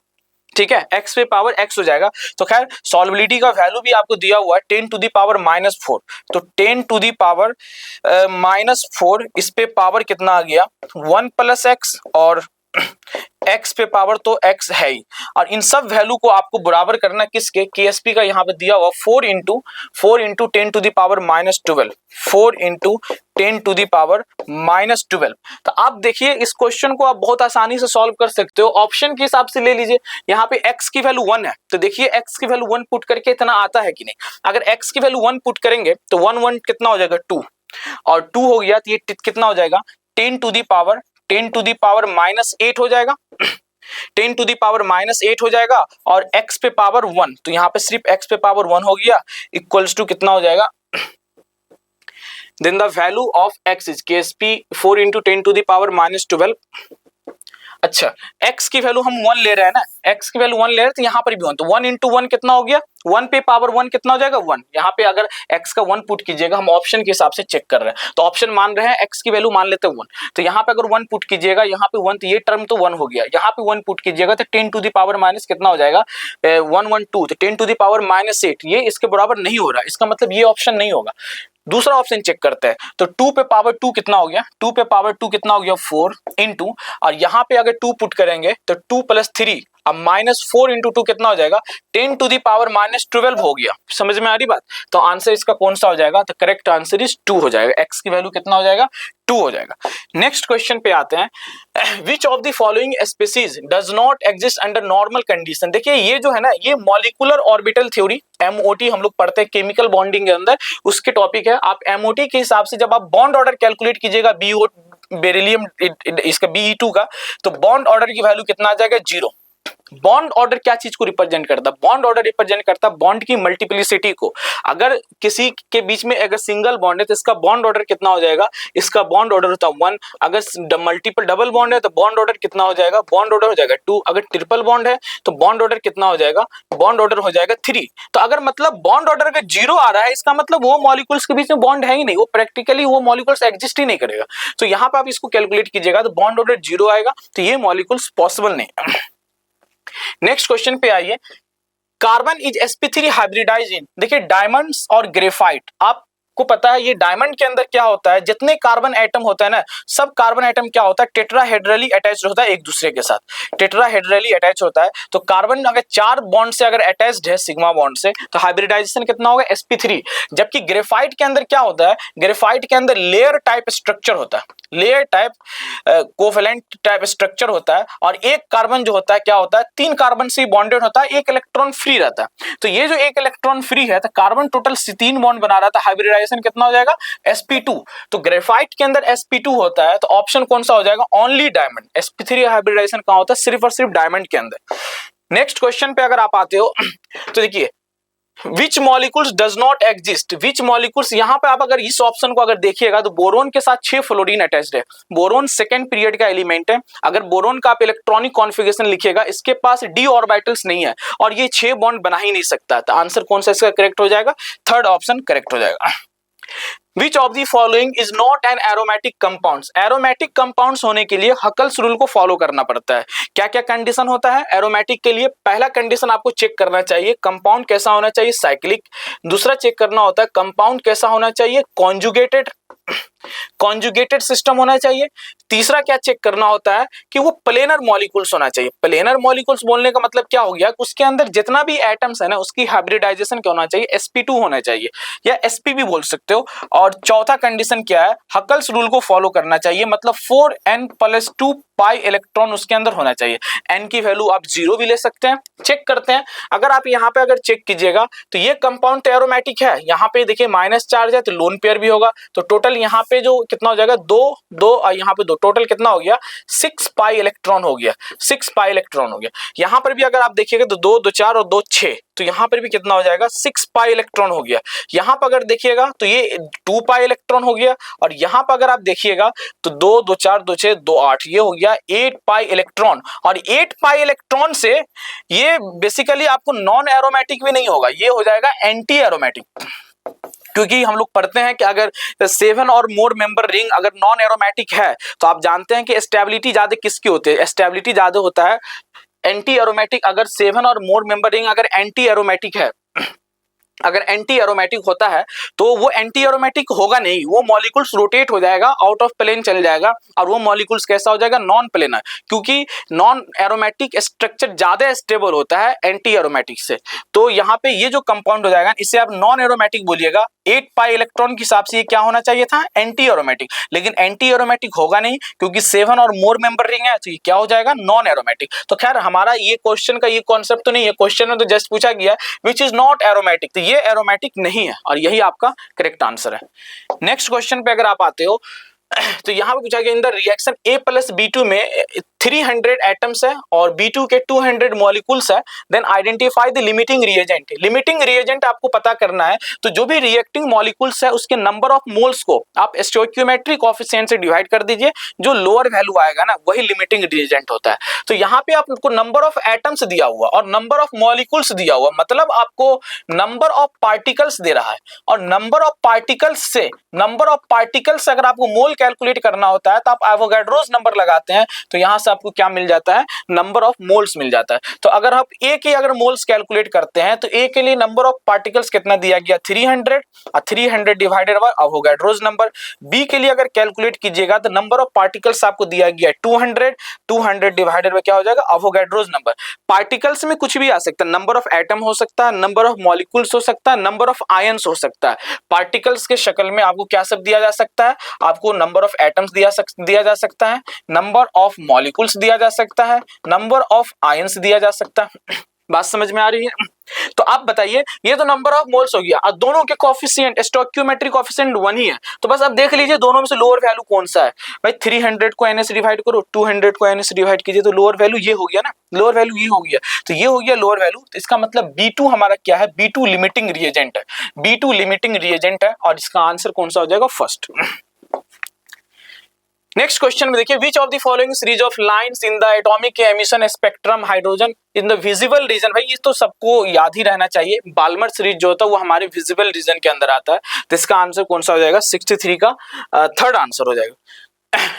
[SPEAKER 1] ठीक है, X पे पावर X हो जाएगा। तो खैर सॉल्युबिलिटी का वैल्यू भी आपको दिया हुआ है 10⁻⁻⁴। तो 10⁻⁻⁴ इस पे पावर कितना आ गया 1+X और X पे पावर तो X है ही, और इन सब वैल्यू को आपको बराबर करना किसके, KSP का यहाँ पे दिया हुआ 4 इंटू 10⁻⁻12 4 इंटू 10⁻⁻12। तो आप देखिए इस क्वेश्चन को आप बहुत आसानी से सॉल्व कर सकते हो, ऑप्शन के हिसाब से ले लीजिए। यहाँ पे X की वैल्यू 1 है तो देखिए X की वैल्यू 1 पुट करके इतना आता है कि नहीं। अगर X की वैल्यू 1 पुट करेंगे तो 1 कितना हो जाएगा 2 और 2 हो गया तो ये कितना हो जाएगा 10⁻⁻8 हो जाएगा 10⁻⁻8 हो जाएगा और X पे पावर 1, तो यहाँ पे सिर्फ X पे पावर 1 हो गया इक्वल्स टू कितना हो जाएगा, then the value of X is KSP 4 into 10⁻⁻12। अच्छा X की वैल्यू हम 1 ले रहे हैं ना, X की वैल्यू 1 ले रहे हैं तो यहाँ पर भी 1, तो 1 इंटू 1 कितना हो गया 1 पे पावर 1 कितना हो जाएगा 1। यहाँ पे अगर X का 1 पुट कीजिएगा, हम ऑप्शन के हिसाब से चेक कर रहे हैं तो ऑप्शन मान रहे हैं X की वैल्यू मान लेते हैं 1, तो यहाँ पे अगर 1 पुट कीजिएगा यहाँ पे 1, तो ये टर्म तो 1 हो गया, यहाँ पे 1 पुट कीजिएगा तो 10⁻⁻ कितना हो जाएगा 112, तो 10⁻�8 ये इसके बराबर नहीं हो रहा, इसका मतलब ये ऑप्शन नहीं होगा। दूसरा ऑप्शन चेक करते हैं, तो 2 पे पावर 2 कितना हो गया, 2 पे पावर 2 कितना हो गया 4 इंटू, और यहाँ पे अगर 2 पुट करेंगे तो 2 + 3 अब -4 इंटू 2 कितना हो जाएगा 10⁻⁻12 हो गया। समझ में आ रही बात। तो आंसर इसका कौन सा हो जाएगा, तो करेक्ट आंसर इज 2 हो जाएगा, X की वैल्यू कितना हो जाएगा 2 हो जाएगा। नेक्स्ट क्वेश्चन पे आते हैं, विच of the following species does not exist under normal condition. देखिए ये जो है ना, ये मॉलिक्यूलर ऑर्बिटल थ्योरी MOT हम लोग पढ़ते हैं केमिकल बॉन्डिंग के अंदर, उसके टॉपिक है। आप MOT के हिसाब से जब आप बॉन्ड ऑर्डर कैलकुलेट कीजिएगा बेरिलियम इसका Be2 का, तो बॉन्ड ऑर्डर की वैल्यू कितना आ जाएगा 0। बॉन्ड ऑर्डर क्या चीज को रिप्रेजेंट करता है, बॉन्ड ऑर्डर रिप्रेजेंट करता है बॉन्ड की मल्टीप्लिसिटी को। अगर किसी के बीच में अगर सिंगल बॉन्ड है तो इसका बॉन्ड ऑर्डर कितना हो जाएगा, इसका बॉन्ड ऑर्डर होता है 1। अगर मल्टीपल डबल बॉन्ड है तो बॉन्ड ऑर्डर कितना हो जाएगा, बॉन्ड ऑर्डर हो जाएगा 2। अगर ट्रिपल बॉन्ड है तो बॉन्ड ऑर्डर कितना हो जाएगा, बॉन्ड ऑर्डर हो जाएगा 3। तो अगर मतलब बॉन्ड ऑर्डर अगर 0 आ रहा है, इसका मतलब वो मॉलिक्यूल्स के बीच में बॉन्ड है ही नहीं, वो प्रैक्टिकली वो मॉलिक्यूल्स एग्जिस्ट ही नहीं करेगा। तो यहाँ पे आप इसको कैलकुलेट कीजिएगा तो बॉन्ड ऑर्डर 0 आएगा, तो ये मॉलिक्यूल्स पॉसिबल नहीं। नेक्स्ट क्वेश्चन पे आइए, कार्बन इज sp3 हाइब्रिडाइज इन। देखिए डायमंड्स और ग्रेफाइट, आपको पता है ये डायमंड के अंदर क्या होता है, जितने कार्बन एटम होता है ना, सब कार्बन एटम क्या होता है टेट्राहेड्रली अटैच्ड होता है एक दूसरे के साथ, टेट्राहेड्रली अटैच होता है। तो कार्बन अगर 4 बॉन्ड से अगर अटैच्ड है सिग्मा बॉन्ड से, तो हाइब्रिडाइजेशन कितना होगा sp3। जबकि ग्रेफाइट के अंदर क्या होता है, ग्रेफाइट के अंदर लेयर टाइप स्ट्रक्चर होता है, layer type covalent type structure होता है, और एक कार्बन जो होता है क्या होता है 3 कार्बन से बॉन्डेड होता है, एक इलेक्ट्रॉन फ्री रहता है। तो ये जो एक इलेक्ट्रॉन फ्री है तो कार्बन टोटल 3 बॉन्ड बना रहा था, हाइब्रिडाइजेशन कितना हो जाएगा sp2। तो ग्रेफाइट के अंदर sp2 होता है, तो ऑप्शन कौन सा हो जाएगा, ओनली डायमंड। sp3 हाइब्रिडाइजेशन कहां होता है, सिर्फ और सिर्फ डायमंड के अंदर। नेक्स्ट क्वेश्चन पे अगर आप आते हो तो देखिए which molecules does not exist, which molecules, यहाँ पे आप अगर इस ऑप्शन को अगर देखिएगा तो बोरोन के साथ 6 फ्लोरीन अटैच्ड है, बोरोन सेकंड पीरियड का एलिमेंट है। अगर बोरोन का आप इलेक्ट्रॉनिक कॉन्फ़िगरेशन लिखिएगा, इसके पास d ऑर्बिटल्स नहीं है और ये 6 बॉन्ड बना ही नहीं सकता। तो आंसर कौन सा इसका करेक्ट हो जाएगा, थर्ड ऑप्शन करेक्ट हो जाएगा। Which of the following is not an aromatic compounds? Aromatic compounds होने के लिए हकल्स रूल को फॉलो करना पड़ता है। क्या क्या कंडीशन होता है एरोमेटिक के लिए, पहला कंडीशन आपको चेक करना चाहिए कंपाउंड कैसा होना चाहिए, साइक्लिक। दूसरा चेक करना होता है कंपाउंड कैसा होना चाहिए, कॉन्जुगेटेड। कॉन्जुगेटेड सिस्टम होना चाहिए। तीसरा क्या चेक करना होता है कि वो प्लेनर मॉलिक्यूल्स होना चाहिए। प्लेनर मॉलिक्यूल्स बोलने का मतलब क्या हो गया, उसके अंदर जितना भी एटम्स है ना उसकी हाइब्रिडाइजेशन क्या होना चाहिए, sp2 होना चाहिए या sp भी बोल सकते हो। और चौथा कंडीशन क्या है, हकल्स रूल को फॉलो करना चाहिए, मतलब 4n+2 पाई इलेक्ट्रॉन उसके अंदर होना चाहिए। n की वैल्यू आप 0 भी ले सकते हैं। चेक करते हैं, अगर आप यहाँ पे अगर चेक कीजिएगा तो ये कंपाउंड तो एरोमेटिक है, यहाँ पे देखिए माइनस चार्ज है तो लोन पेयर भी होगा, तो टोटल यहाँ पे जो कितना हो जाएगा, दो दो और यहाँ पे दो, टोटल कितना हो गया, 6 पाई इलेक्ट्रॉन हो गया, 6 पाई इलेक्ट्रॉन हो गया। यहाँ पर भी अगर आप देखिएगा तो 2 2 4 और 2 6, तो यहाँ पर भी कितना हो जाएगा, 6 पाई इलेक्ट्रॉन हो गया। यहाँ पर अगर देखिएगा तो ये 2 पाई इलेक्ट्रॉन हो गया, और यहाँ पर अगर आप देखिएगा तो 2 2 4 2 6 2 8, ये हो गया 8 पाई इलेक्ट्रॉन। और 8 पाई इलेक्ट्रॉन से ये बेसिकली आपको नॉन एरोमेटिक भी नहीं होगा, ये हो जाएगा एंटी एरोमेटिक। क्योंकि हम लोग पढ़ते हैं कि अगर 7 और मोर मेंबर रिंग अगर नॉन एरोमेटिक है तो आप जानते हैं कि स्टेबिलिटी ज्यादा किसकी होती है, स्टेबिलिटी ज्यादा होता है एंटी एरोमेटिक। अगर 7 और मोर मेंबर रिंग अगर एंटी एरोमेटिक है, अगर एंटी एरोमेटिक होता है तो वो एंटी एरोमेटिक होगा नहीं, वो मॉलिक्यूल्स रोटेट हो जाएगा, आउट ऑफ प्लेन चल जाएगा, और वो मॉलिक्यूल्स कैसा हो जाएगा, नॉन प्लेनर। क्योंकि नॉन एरोमेटिक स्ट्रक्चर ज्यादा स्टेबल होता है एंटी एरोमेटिक से। तो यहाँ पे ये जो कंपाउंड हो जाएगा इसे आप नॉन एरोमेटिक बोलिएगा। 8 पाई इलेक्ट्रॉन के हिसाब से ये क्या होना चाहिए था, एंटी एरोमेटिक, लेकिन एंटी एरोमेटिक होगा नहीं क्योंकि 7 और मोर मेंबर रिंग है, तो ये क्या हो जाएगा, नॉन एरोमेटिक। तो खैर हमारा ये क्वेश्चन का ये कॉन्सेप्ट तो नहीं है, क्वेश्चन में तो जस्ट पूछा गया विच इज नॉट एरोमेटिक, तो ये एरोमेटिक नहीं है, और यही आपका करेक्ट आंसर है। नेक्स्ट क्वेश्चन पे अगर आप आते हो तो यहाँ पे पूछा गया इन द रिएक्शन A+B2 में 300 एटम्स है और B2 के 200 मॉलिक्यूल्स है, then identify the limiting reagent. Limiting reagent आपको पता करना है, तो जो भी रिएक्टिंग मॉलिक्यूल्स है उसके नंबर ऑफ मोल्स को आप स्टोइकियोमेट्रिक कोएफिशिएंट से डिवाइड कर दीजिए, जो लोअर वैल्यू आएगा ना वही लिमिटिंग रिएजेंट होता है। तो यहाँ पे आपको नंबर ऑफ एटम्स दिया हुआ और नंबर ऑफ मॉलिक्यूल्स दिया हुआ, मतलब आपको नंबर ऑफ पार्टिकल्स दे रहा है, और नंबर ऑफ पार्टिकल्स से अगर आपको मोल कैलकुलेट करना होता है तो आप एवोगाड्रोस नंबर लगाते हैं, तो यहां से आपको क्या मिल जाता है, नंबर ऑफ मोल्स मिल जाता है। तो अगर आप ए के अगर मोल्स कैलकुलेट करते हैं तो ए के लिए नंबर ऑफ पार्टिकल्स कितना दिया गया, 300, और 300 divided by Avogadro's number. B के लिए अगर कैलकुलेट कीजिएगा तो नंबर ऑफ पार्टिकल्स आपको दिया गया 200, 200 डिवाइडेड बाय क्या हो जाएगा, एवोगाड्रोस नंबर। पार्टिकल्स में कुछ भी आ सकता है, नंबर ऑफ एटम हो सकता है, नंबर ऑफ मॉलिक्यूल्स हो सकता है, नंबर ऑफ आयंस हो सकता है। पार्टिकल्स के शक्ल में आपको क्या सब दिया जा सकता है, आपको नंबर ऑफ एटम्स दिया जा सकता है, नंबर ऑफ मॉलिक्यूल्स दिया जा सकता है, नंबर ऑफ आयंस दिया जा सकता है। बात समझ में आ रही है? तो आप बताइए, ये तो नंबर ऑफ मोल्स हो गया, और दोनों के कोएफिशिएंट स्टोइकियोमेट्रिक कोएफिशिएंट 1 ही है, तो बस अब देख लीजिए दोनों में से लोअर वैल्यू कौन सा है। भाई 300 को n से डिवाइड करो, 200 को n से डिवाइड कीजिए, तो लोअर वैल्यू ये हो गया ना, लोअर वैल्यू ये हो गया, तो ये हो गया लोअर वैल्यू। तो इसका मतलब B2 हमारा क्या है, B2 लिमिटिंग रिएजेंट है, B2 लिमिटिंग रिएजेंट है, और इसका आंसर कौन सा हो जाएगा, फर्स्ट। नेक्स्ट क्वेश्चन में देखिए, which of the following series of lines in the atomic emission spectrum hydrogen in the visible region. भाई ये तो सबको याद ही रहना चाहिए, बाल्मर सीरीज जो होता है वो हमारे विजिबल रीजन के अंदर आता है, तो इसका आंसर कौन सा हो जाएगा, 63 का थर्ड आंसर हो जाएगा।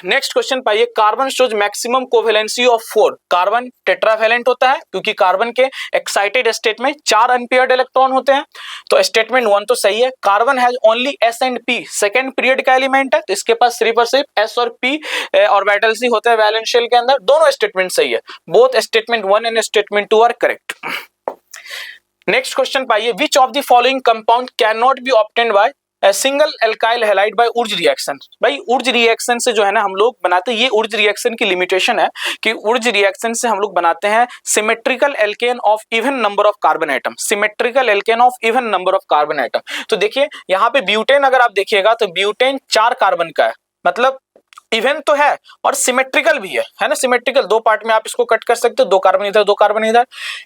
[SPEAKER 1] नेक्स्ट क्वेश्चन पाइए, carbon shows maximum covalency of 4। Carbon tetravalent होता है क्योंकि कार्बन के एक्साइटेड स्टेट में 4 अनपेयर्ड इलेक्ट्रॉन होते हैं, तो स्टेटमेंट 1 तो सही है। Carbon has only S and P, second period का एलिमेंट है, तो इसके पास सिर्फ और सिर्फ S और P ऑर्बिटल्स ही होते हैं वैलेंस शेल के अंदर। दोनों स्टेटमेंट सही है, both statement 1 and statement 2 are correct. Next question पाइए, which of the following compound can not be obtained by single alkyl halide by Wurtz reaction. भाई उर्ज रिएक्शन से जो है ना हम लोग बनाते हैं, ये उर्ज रिएक्शन की लिमिटेशन है कि उर्ज रिएक्शन से हम लोग बनाते हैं symmetrical alkane of even number of carbon atom, symmetrical alkane of even number of carbon atom. तो देखिए यहाँ पे ब्यूटेन अगर आप देखिएगा तो ब्यूटेन 4 कार्बन का है, मतलब इवन तो है और सिमेट्रिकल भी है ना, सिमेट्रिकल 2 पार्ट में आप इसको कट कर सकते हो, 2 कार्बन इधर 2 कार्बन इधर।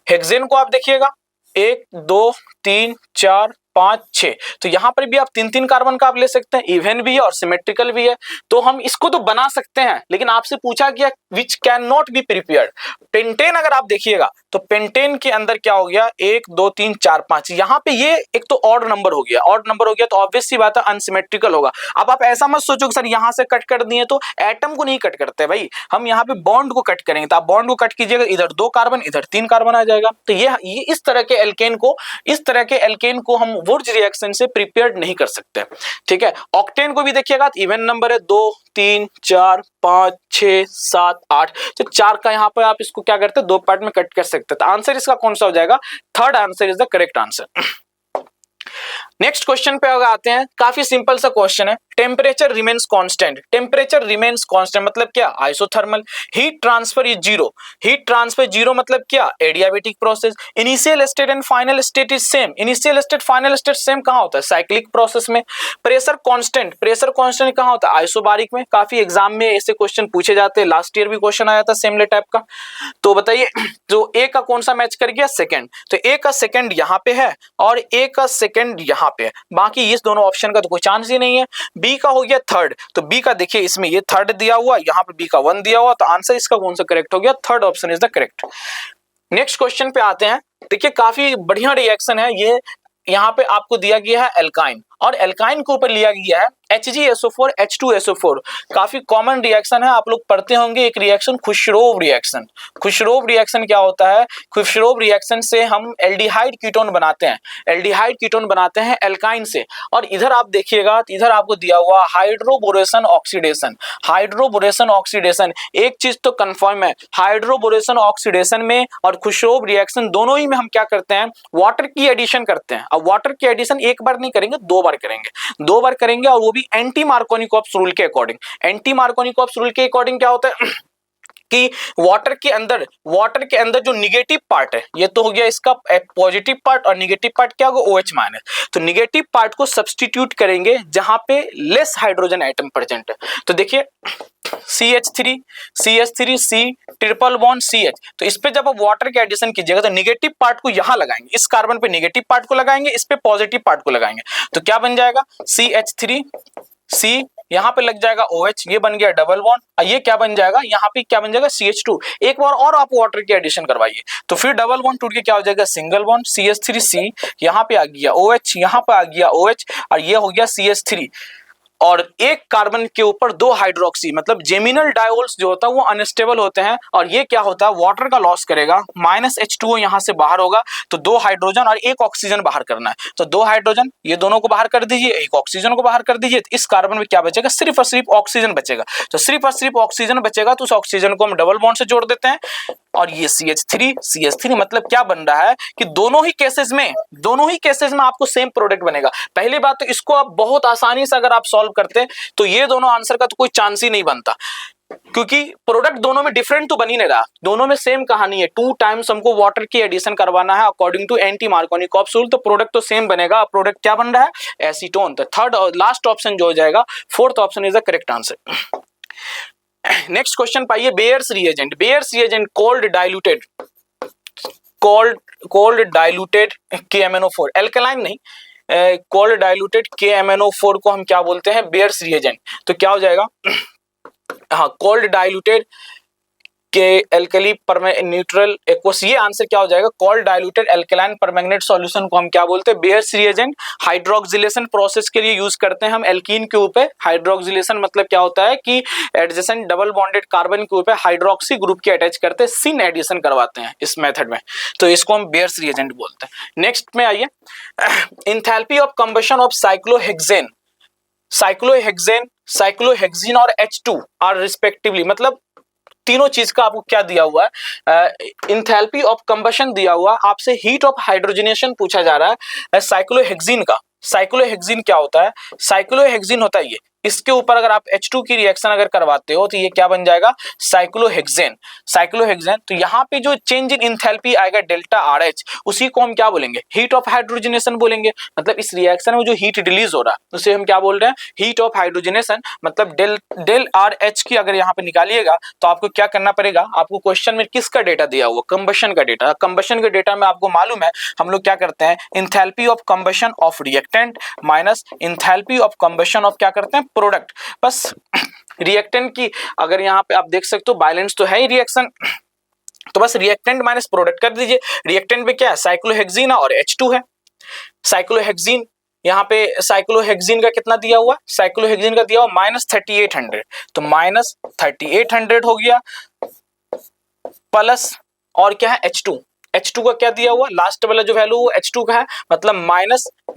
[SPEAKER 1] हेक्सेन को आप देखिएगा 1 2 3 4 5 6, तो यहां पर भी आप 3-3 कार्बन का आप ले सकते हैं, इवन भी है और सिमेट्रिकल भी है, तो हम इसको तो बना सकते हैं। लेकिन आपसे पूछा गया which can not be prepared. Pentane अगर आप देखिएगा तो पेंटेन के अंदर क्या हो गया, 1 2 3 4 5, यहाँ पे ये एक तो ऑड नंबर हो गया, ऑड नंबर हो गया तो ऑब्वियस सी बात है अनसिमेट्रिकल होगा। अब आप ऐसा मत सोचो कि सर यहाँ से कट कर दिए, तो एटम को नहीं कट करते भाई, हम यहाँ पे बॉन्ड को कट करेंगे, तो आप बॉन्ड को कट कीजिएगा, इधर 2 कार्बन इधर 3 कार्बन आ जाएगा। तो ये इस तरह के एल्केन को हम वुर्ज रिएक्शन से प्रिपेयर्ड नहीं कर सकते। ठीक है, ऑक्टेन को भी देखिएगा तो इवन नंबर है 2 3 4 5 6 7 8, तो 4 का यहाँ पे आप इसको क्या करते हैं 2 पार्ट में कट कर सकते हैं। तो आंसर इसका कौन सा हो जाएगा, third answer is the correct answer. Next question पे अगर आते हैं, काफी सिंपल सा क्वेश्चन है, temperature remains constant. Temperature remains constant मतलब क्या, isothermal. Heat transfer is zero, heat transfer zero मतलब क्या, adiabatic process. Initial state and final state is same, initial state final state same कहां होता है, साइक्लिक प्रोसेस में। Pressure constant, pressure constant कहां होता है, आइसोबारिक में। काफी एग्जाम में ऐसे क्वेश्चन पूछे जाते हैं, लास्ट ईयर भी क्वेश्चन आया था सेमले टाइप का। तो बताइए जो ए का कौन सा मैच कर गया, सेकंड। तो ए का सेकंड यहां पे है और ए का सेकंड यहां पे है, बाकी इस दोनों ऑप्शन का तो कोई चांस ही नहीं है। बी का हो गया थर्ड, तो बी का देखिए इसमें ये थर्ड दिया हुआ, यहाँ पे बी का 1 दिया हुआ, तो आंसर इसका कौन सा करेक्ट हो गया, third option is the correct. Next question पे आते हैं, देखिए काफी बढ़िया रिएक्शन है ये, यहाँ पे आपको दिया गया है एल्काइन, और एल्काइन के ऊपर लिया गया है HgSO4 H2SO4। काफी कॉमन रिएक्शन है, आप लोग पढ़ते होंगे एक रिएक्शन खुशरोव रिएक्शन। खुशरोव रिएक्शन क्या होता है, खुशरोव रिएक्शन से हम एल्डिहाइड कीटोन बनाते हैं, एल्डिहाइड कीटोन बनाते हैं एल्काइन से। और इधर आप देखिएगा, इधर आपको दिया हुआ हाइड्रोबोरेशन ऑक्सीडेशन, हाइड्रोबोरेशन ऑक्सीडेशन। एक चीज तो कंफर्म है, हाइड्रोबोरेशन ऑक्सीडेशन में और खुशरोव रिएक्शन दोनों ही में हम क्या करते हैं, वाटर की एडिशन करते हैं। अब वाटर की एडिशन एक बार नहीं करेंगे, 2 बार करेंगे, 2 बार करेंगे, और वो भी एंटी मार्कोनिकॉप्स रूल के अकॉर्डिंग। एंटी मार्कोनिकॉप्स रूल के अकॉर्डिंग क्या होता है कि वाटर के अंदर जो निगेटिव पार्ट है, ये तो हो गया इसका पॉजिटिव पार्ट, और निगेटिव पार्ट क्या होगा, OH माइनस। तो निगेटिव पार्ट को सब्स्टिट्यूट करेंगे जहां पे लेस हाइड्रोजन एटम प्रेजेंट है। तो देखिए CH3 C triple bond CH, तो इस पे जब आप वाटर के एडिशन कीजिएगा तो निगेटिव पार्ट को यहां लगाएंगे, इस कार्बन पे निगेटिव पार्ट को लगाएंगे, इस पे पॉजिटिव पार्ट को लगाएंगे, तो क्या बन जाएगा CH3 C, यहाँ पे लग जाएगा OH, ये बन गया डबल बॉन्ड, और ये क्या बन जाएगा, यहाँ पे क्या बन जाएगा CH2। एक बार और आप वाटर की एडिशन करवाइए तो फिर डबल बॉन्ड टूट के क्या हो जाएगा, सिंगल बॉन्ड CH3C, यहाँ पे आ गया OH, यहाँ पे आ गया OH, और ये हो गया CH3। और एक कार्बन के ऊपर 2 हाइड्रोक्सी, मतलब जेमिनल डायोल्स जो होता है वो अनस्टेबल होते हैं, और ये क्या होता है, वाटर का लॉस करेगा, -H2O यहां से बाहर होगा, तो 2 हाइड्रोजन और 1 ऑक्सीजन बाहर करना है, तो 2 हाइड्रोजन ये दोनों को बाहर कर दीजिए, 1 ऑक्सीजन को बाहर कर दीजिए, तो इस कार्बन में क्या बचेगा, सिर्फ और सिर्फ ऑक्सीजन बचेगा। तो सिर्फ और सिर्फ ऑक्सीजन बचेगा, तो उस ऑक्सीजन को हम डबल बॉन्ड से जोड़ देते हैं, और ये CH3 मतलब क्या बन रहा है कि दोनों ही केसेस में आपको सेम प्रोडक्ट बनेगा। पहली बात तो इसको आप बहुत आसानी से अगर आप सॉल्व करते हैं तो ये दोनों आंसर का तो कोई चांस ही नहीं बनता, क्योंकि प्रोडक्ट दोनों में डिफरेंट तो बन ही नहीं रहा, दोनों में सेम कहानी है। 2 टाइम्स हमको वाटर की एडिशन करवाना है according to anti Markovnikov's rule, तो प्रोडक्ट तो सेम बनेगा। प्रोडक्ट क्या बन रहा है, एसीटोन। तो थर्ड और लास्ट ऑप्शन जो हो जाएगा, fourth option is the correct answer. Next question पाइए, Baeyer's reagent cold diluted KMnO4, alkaline नहीं, कोल्ड डाइल्यूटेड KMnO4 को हम क्या बोलते हैं, बेयर्स रिएजेंट। तो क्या हो जाएगा, हाँ, कोल्ड डाइल्यूटेड के एल्कली न्यूट्रल एक्वस, ये आंसर क्या हो जाएगा, cold diluted alkaline permanganate solution को हम क्या बोलते हैं, बेयर्स रिएजेंट। हाइड्रोक्सिलेशन प्रोसेस के लिए यूज करते हैं हम एल्कीन के ऊपर। हाइड्रोक्सिलेशन मतलब क्या होता है कि एडजेसेंट डबल बॉन्डेड कार्बन के ऊपर हाइड्रोक्सी ग्रुप के अटैच करते हैं, सिन एडिशन करवाते हैं इस मेथड में, तो इसको हम बेयर्स रिएजेंट बोलते हैं। नेक्स्ट में आइए, enthalpy of combustion of cyclohexane और H2 आर रिस्पेक्टिवली, मतलब तीनों चीज का आपको क्या दिया हुआ है, इंथैल्पी ऑफ कंबशन दिया हुआ, आपसे हीट ऑफ हाइड्रोजनेशन पूछा जा रहा है साइक्लोहेक्सीन का। साइक्लोहेक्सीन क्या होता है, साइक्लोहेक्सीन होता है ये, इसके ऊपर अगर आप H2 की रिएक्शन अगर करवाते हो तो ये क्या बन जाएगा, साइक्लोहेक्सेन। तो यहाँ पे जो चेंज इन इंथैल्पी आएगा डेल्टा RH, उसी को हम क्या बोलेंगे, हीट ऑफ हाइड्रोजनेशन बोलेंगे। मतलब इस रिएक्शन में जो हीट रिलीज हो रहा है उसे हम क्या बोल रहे हैं, हीट ऑफ हाइड्रोजनेशन। मतलब डेल RH की अगर यहाँ पे निकालिएगा तो आपको क्या करना पड़ेगा, आपको क्वेश्चन में किसका डेटा दिया हुआ, कंबशन का डेटा। कंबशन के डेटा में आपको मालूम है हम लोग क्या करते हैं, enthalpy of combustion of reactant minus enthalpy of combustion of क्या करते हैं, प्रोडक्ट। बस रिएक्टेंट की अगर यहाँ पे आप देख सकते हो बैलेंस तो है ही रिएक्शन, तो बस रिएक्टेंट माइनस प्रोडक्ट कर दीजिए। रिएक्टेंट में क्या है, साइक्लोहेक्सीन और H2 है। साइक्लोहेक्सीन यहाँ पे साइक्लोहेक्सीन का कितना दिया हुआ, साइक्लोहेक्सीन का दिया हुआ -3800, तो -3800 हो गया प्लस और क्या है H2, H2 का क्या दिया हुआ, लास्ट वाला जो वैल्यू वो H2 का है, मतलब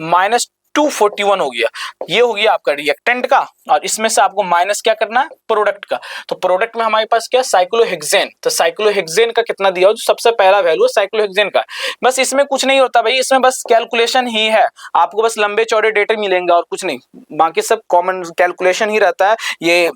[SPEAKER 1] माइनस 241 हो गया। ये हो गया आपका रिएक्टेंट का, और इसमें से आपको माइनस क्या करना है, प्रोडक्ट का। तो प्रोडक्ट में हमारे पास क्या, साइक्लोहेक्सेन। तो साइक्लोहेक्सेन का कितना दिया हो, जो सबसे पहला वैल्यू है साइक्लोहेक्सेन का। बस इसमें कुछ नहीं होता भाई, इसमें बस कैलकुलेशन ही है, आपको बस लंबे चौड़े डेटा मिलेंगे और कुछ नहीं, बाकी सब कॉमन कैलकुलेशन ही रहता है। ये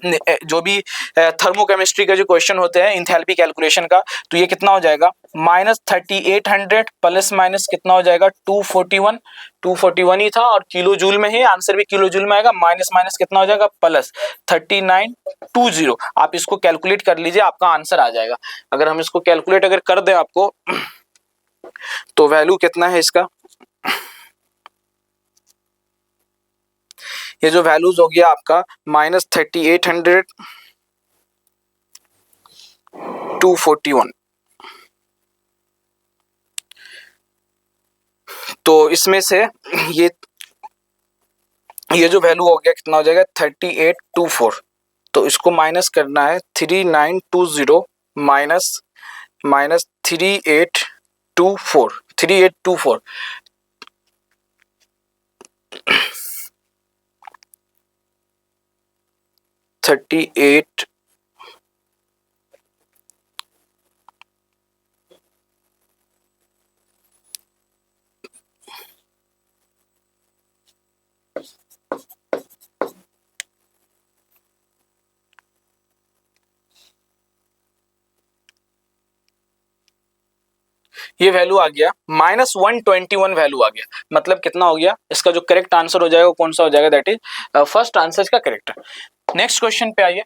[SPEAKER 1] जो भी थर्मोकेमिस्ट्री के जो क्वेश्चन होते हैं इंथैल्पी कैलकुलेशन का, तो ये कितना हो जाएगा, -3800 प्लस माइनस कितना हो जाएगा, 241 ही था, और किलो जूल में ही आंसर भी किलो जूल में आएगा, माइनस माइनस कितना हो जाएगा, प्लस 3920। आप इसको कैलकुलेट कर लीजिए, आपका आंसर आ जाएगा। अगर हम इसको कैलकुलेट अगर कर दें आपको, तो वैल्यू कितना है इसका, ये जो वैल्यूज हो गया आपका -3800 241, तो इसमें से ये जो वैल्यू हो गया कितना हो जाएगा, 3824। तो इसको माइनस करना है, 3920 माइनस 3824 38। ये वैल्यू आ गया -121 वैल्यू आ गया, मतलब कितना हो गया, इसका जो करेक्ट आंसर हो जाएगा वो कौन सा हो जाएगा, दैट इज फर्स्ट आंसर का करेक्ट। नेक्स्ट क्वेश्चन पे आइए।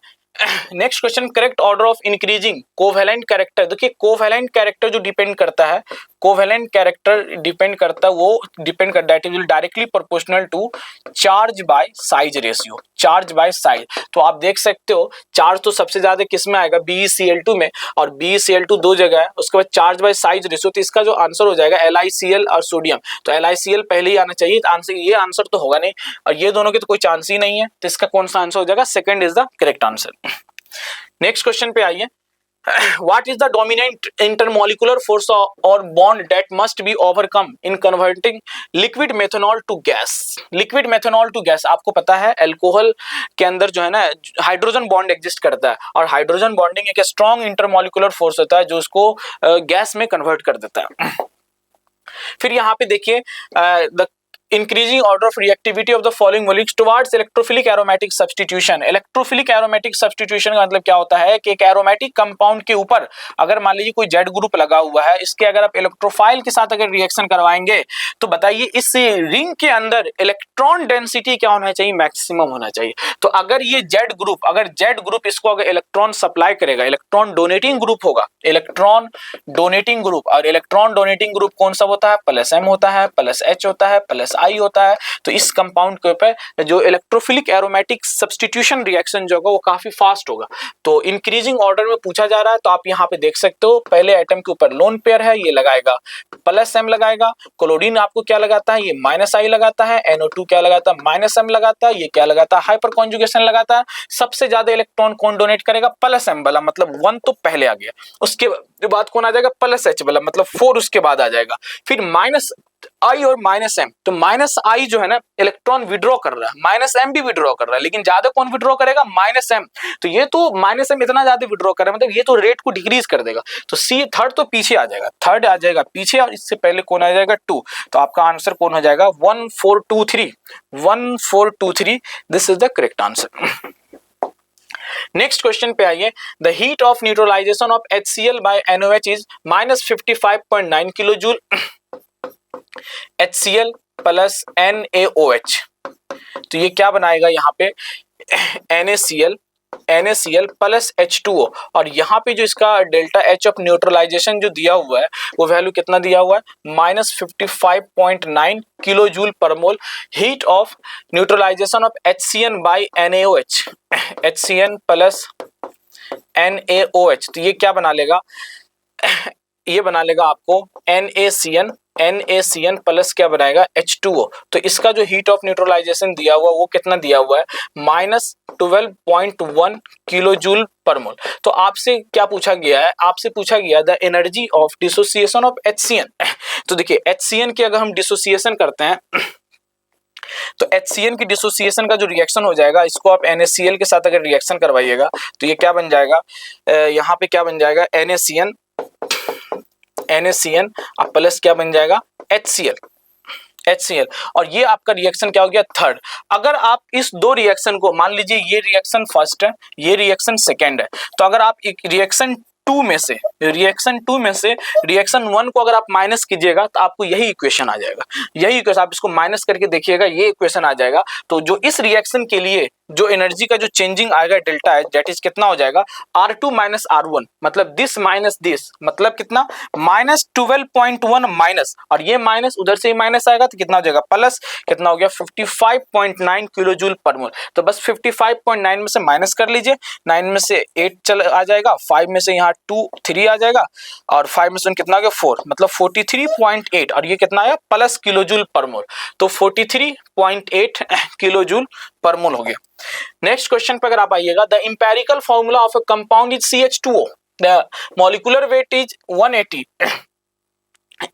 [SPEAKER 1] Next question, correct order of increasing covalent character. देखिए कोवैलेंट कैरेक्टर जो डिपेंड करता है, कोवैलेंट कैरेक्टर डिपेंड करता है, वो डिपेंड करता है, it will directly proportional to charge by size ratio, charge by size. तो आप देख सकते हो चार्ज तो सबसे ज्यादा किस में आएगा, BeCl2 में, और BeCl2 दो जगह है, उसके बाद चार्ज बाय साइज रेशियो, तो इसका जो आंसर हो जाएगा LiCl और सोडियम। तो LiCl पहले ही आना चाहिए, आंसर ये आंसर तो होगा नहीं, और ये दोनों के तो कोई चांस ही नहीं है, तो इसका कौन सा आंसर हो जाएगा, second is the correct answer. Next question पे आइए। What is the dominant intermolecular force or bond that must be overcome in converting liquid methanol to gas? Liquid methanol to gas, आपको पता है अल्कोहल के अंदर जो है ना हाइड्रोजन बॉन्ड एग्जिस्ट करता है, और हाइड्रोजन बॉन्डिंग एक स्ट्रॉन्ग इंटरमोलिकुलर फोर्स होता है जो उसको गैस में कन्वर्ट कर देता है। फिर यहाँ पे देखिए the increasing order of reactivity of the following molecules towards electrophilic aromatic substitution। electrophilic aromatic substitution का मतलब क्या होता है कि एक एरोमेटिक कंपाउंड के ऊपर अगर मान लीजिए कोई जेड ग्रुप लगा हुआ है, इसके अगर आप इलेक्ट्रोफाइल के साथ अगर रिएक्शन करवाएंगे, तो बताइए इस रिंग के अंदर इलेक्ट्रॉन डेंसिटी क्या होना चाहिए, मैक्सिमम होना चाहिए। तो अगर ये जेड ग्रुप इसको अगर इलेक्ट्रॉन सप्लाई करेगा, इलेक्ट्रॉन डोनेटिंग ग्रुप होगा, इलेक्ट्रॉन डोनेटिंग ग्रुप, और इलेक्ट्रॉन डोनेटिंग ग्रुप कौन सा होता है, +M होता है, +H होता है, +I होता है। तो इस कंपाउंड के ऊपर जो इलेक्ट्रोफिलिक एरोमेटिक सब्स्टिट्यूशन रिएक्शन जो होगा वो काफी फास्ट होगा। तो इंक्रीजिंग ऑर्डर में पूछा जा रहा है, तो आप यहाँ पे देख सकते हो पहले एटम के ऊपर लोन पेयर है, ये लगाएगा +M लगाएगा, क्लोरीन आपको क्या लगाता है, ये -I लगाता है, NO2 क्या लगाता है, -M लगाता है, ये क्या लगाता है, हाइपर कॉन्जुगेशन लगाता है। सबसे ज्यादा इलेक्ट्रॉन कौन डोनेट करेगा, +M वाला, मतलब 1 तो पहले आ गया, उसके बाद कौन आ जाएगा, +H वाला, मतलब 4 उसके बाद आ जाएगा। फिर -I और -M, तो -I जो है ना इलेक्ट्रॉन विड्रॉ कर रहा है, -M भी विड्रॉ कर रहा है, लेकिन ज्यादा कौन विड्रॉ करेगा, -M। तो ये तो -M इतना ज्यादा विड्रॉ कर रहा है, मतलब ये तो रेट को डिक्रीज कर देगा। तो सी थर्ड तो पीछे आ जाएगा, थर्ड आ जाएगा पीछे, और इससे पहले कौन आ जाएगा, 2। तो आपका आंसर कौन हो जाएगा, 1423। This is the correct answer. Next question पे आइए। The heat of neutralization of HCl by NOH is -55.9 kilo joule, HCl plus NaOH। तो ये क्या बनाएगा यहाँ पे, NaCl प्लस H2O, और यहाँ पे जो इसका डेल्टा H ऑफ न्यूट्रलाइजेशन जो दिया हुआ है वो वैल्यू कितना दिया हुआ है, -55.9 kilo joule per mole. Heat of neutralization of HCN by NaOH, HCN plus NaOH, तो ये क्या बना लेगा, ये बना लेगा आपको NaCN प्लस क्या बनाएगा H2O। तो इसका जो हीट ऑफ न्यूट्रलाइजेशन दिया हुआ वो कितना दिया हुआ है, -12.1 किलो जूल पर मोल। तो आपसे क्या पूछा गया है, आपसे पूछा गया the energy of dissociation of HCN। तो देखिए HCN की अगर हम डिसोसिएशन करते हैं तो HCN की डिसोसिएशन का जो रिएक्शन हो जाएगा, इसको आप NaCl के साथ अगर रिएक्शन करवाइएगा तो ये क्या बन जाएगा, यहाँ पे क्या बन जाएगा NaCN अब प्लस क्या बन जाएगा HCl। और ये आपका रिएक्शन क्या हो गया, थर्ड। अगर आप इस दो रिएक्शन को, मान लीजिए ये रिएक्शन फर्स्ट है, ये रिएक्शन सेकेंड है, तो अगर आप एक रिएक्शन टू में से रिएक्शन वन को अगर आप माइनस कीजिएगा तो आपको यही इक्वेशन आ जाएगा। यही इक्वेशन आप इसको माइनस करके देखिएगा, ये इक्वेशन आ जाएगा। तो जो इस रिएक्शन के लिए जो एनर्जी का जो चेंजिंग आएगा डेल्टा एच, दैट इज कितना हो जाएगा R2 माइनस R1, मतलब दिस माइनस दिस, मतलब कितना -12.1 माइनस, और ये माइनस उधर से ही माइनस आएगा तो कितना हो जाएगा प्लस, कितना हो गया 55.9 किलो जूल पर मोल। तो बस 55.9 में से माइनस कर लीजिए, 9 में से 8 चल आ जाएगा, 5 में से यहाँ 2 3 आ जाएगा, और 5 में से कितना हो गया 4, मतलब 43.8, और ये कितना आया प्लस किलो जूल पर मोल। तो 43.8 किलो जूल पर मोल हो गया। नेक्स्ट क्वेश्चन पे अगर आप आइएगा, the empirical formula of a compound is CH2O, the molecular weight is 180,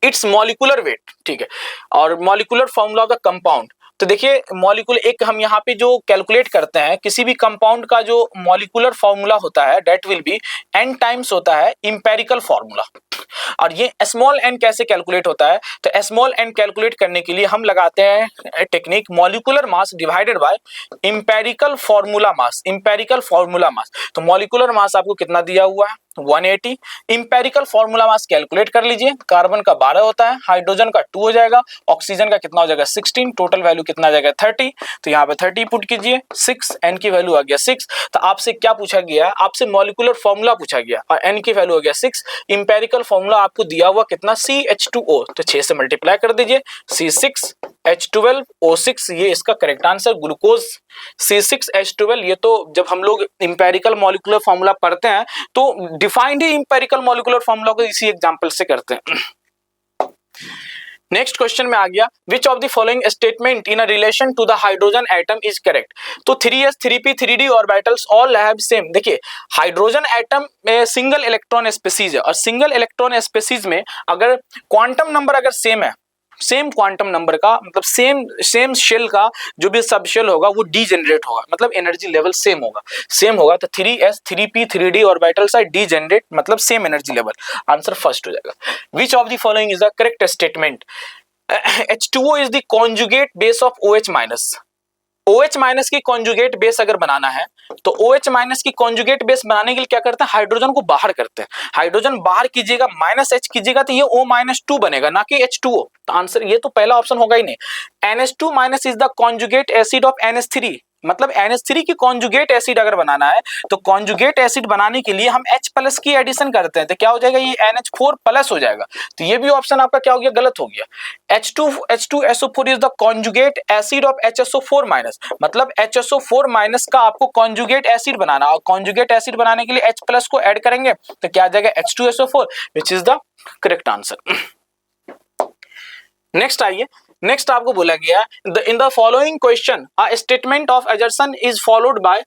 [SPEAKER 1] it's molecular weight, ठीक है, और molecular formula of the compound. तो देखिए मॉलिक्यूल एक हम यहाँ पे जो कैलकुलेट करते हैं किसी भी कंपाउंड का जो मॉलिक्यूलर फॉर्मूला होता है that will be n times होता है इंपेरिकल फॉर्मूला। और ये स्मॉल n कैसे कैलकुलेट होता है, तो स्मॉल n कैलकुलेट करने के लिए हम लगाते हैं technique molecular mass divided by empirical formula mass, empirical formula mass. तो मॉलिक्यूलर मास आपको कितना दिया हुआ है 180, इंपेरिकल फॉर्मूला मास कैलकुलेट कर लीजिए, कार्बन का 12 होता है, हाइड्रोजन का 2 हो जाएगा, ऑक्सीजन का कितना हो जाएगा 16, टोटल वैल्यू कितना आ जाएगा 30। तो यहाँ पे 30 पुट कीजिए, 6 n की वैल्यू आ गया 6। तो आपसे क्या पूछा गया, आपसे मॉलिक्यूलर फॉर्मूला पूछा गया और n की वैल्यू हो गया 6, इंपेरिकल फॉर्मूला आपको दिया हुआ कितना CH2O, तो 6 से मल्टीप्लाई कर दीजिए, C6H12O6, ये इसका करेक्ट आंसर ग्लूकोज C6H12। ये तो जब हम लोग इंपेरिकल मॉलिक्यूलर फॉर्मूला पढ़ते हैं तो डिफाइंड ही इंपेरिकल मॉलिक्यूलर फॉर्मूला को इसी एग्जांपल से करते हैं। नेक्स्ट क्वेश्चन में आ गया, which of the following statement in a relation to the hydrogen atom is correct. तो 3s 3p 3d orbitals all have same. देखिए हाइड्रोजन एटम में सिंगल इलेक्ट्रॉन स्पीसीज है, और सिंगल इलेक्ट्रॉन स्पीसीज में अगर क्वांटम नंबर अगर same है, same quantum number का मतलब सेम शेल का जो भी सब शेल होगा वो डीजेनरेट होगा, मतलब एनर्जी लेवल सेम होगा। तो 3s 3p 3d orbitals are degenerate, मतलब same energy level. Answer first हो जाएगा। Which of the following is the correct statement, H2O is the conjugate base of OH minus. OH minus की conjugate base अगर बनाना है तो OH minus की conjugate base बनाने के लिए क्या करते हैं, हाइड्रोजन को बाहर करते हैं। हाइड्रोजन बाहर कीजिएगा -H कीजिएगा तो ये O-2 बनेगा, ना कि H2O। तो आंसर ये तो पहला ऑप्शन होगा ही नहीं। NH2 minus is the conjugate acid of NH3, मतलब NH3 की कॉन्जुगेट एसिड अगर बनाना है तो कॉन्जुगेट एसिड बनाने के लिए हम H प्लस की एडिशन करते हैं, तो क्या हो जाएगा ये NH4 प्लस हो जाएगा। तो ये भी ऑप्शन आपका क्या हो गया, गलत हो गया। H2SO4 is the conjugate acid of HSO4 minus, मतलब HSO4 माइनस का आपको कॉन्जुगेट एसिड बनाना, और कॉन्जुगेट एसिड बनाने के लिए H प्लस को ऐड करेंगे तो क्या आ जाएगा H2SO4, which is the correct answer. Next आइए, नेक्स्ट आपको बोला गया in the following question a statement of assertion is followed by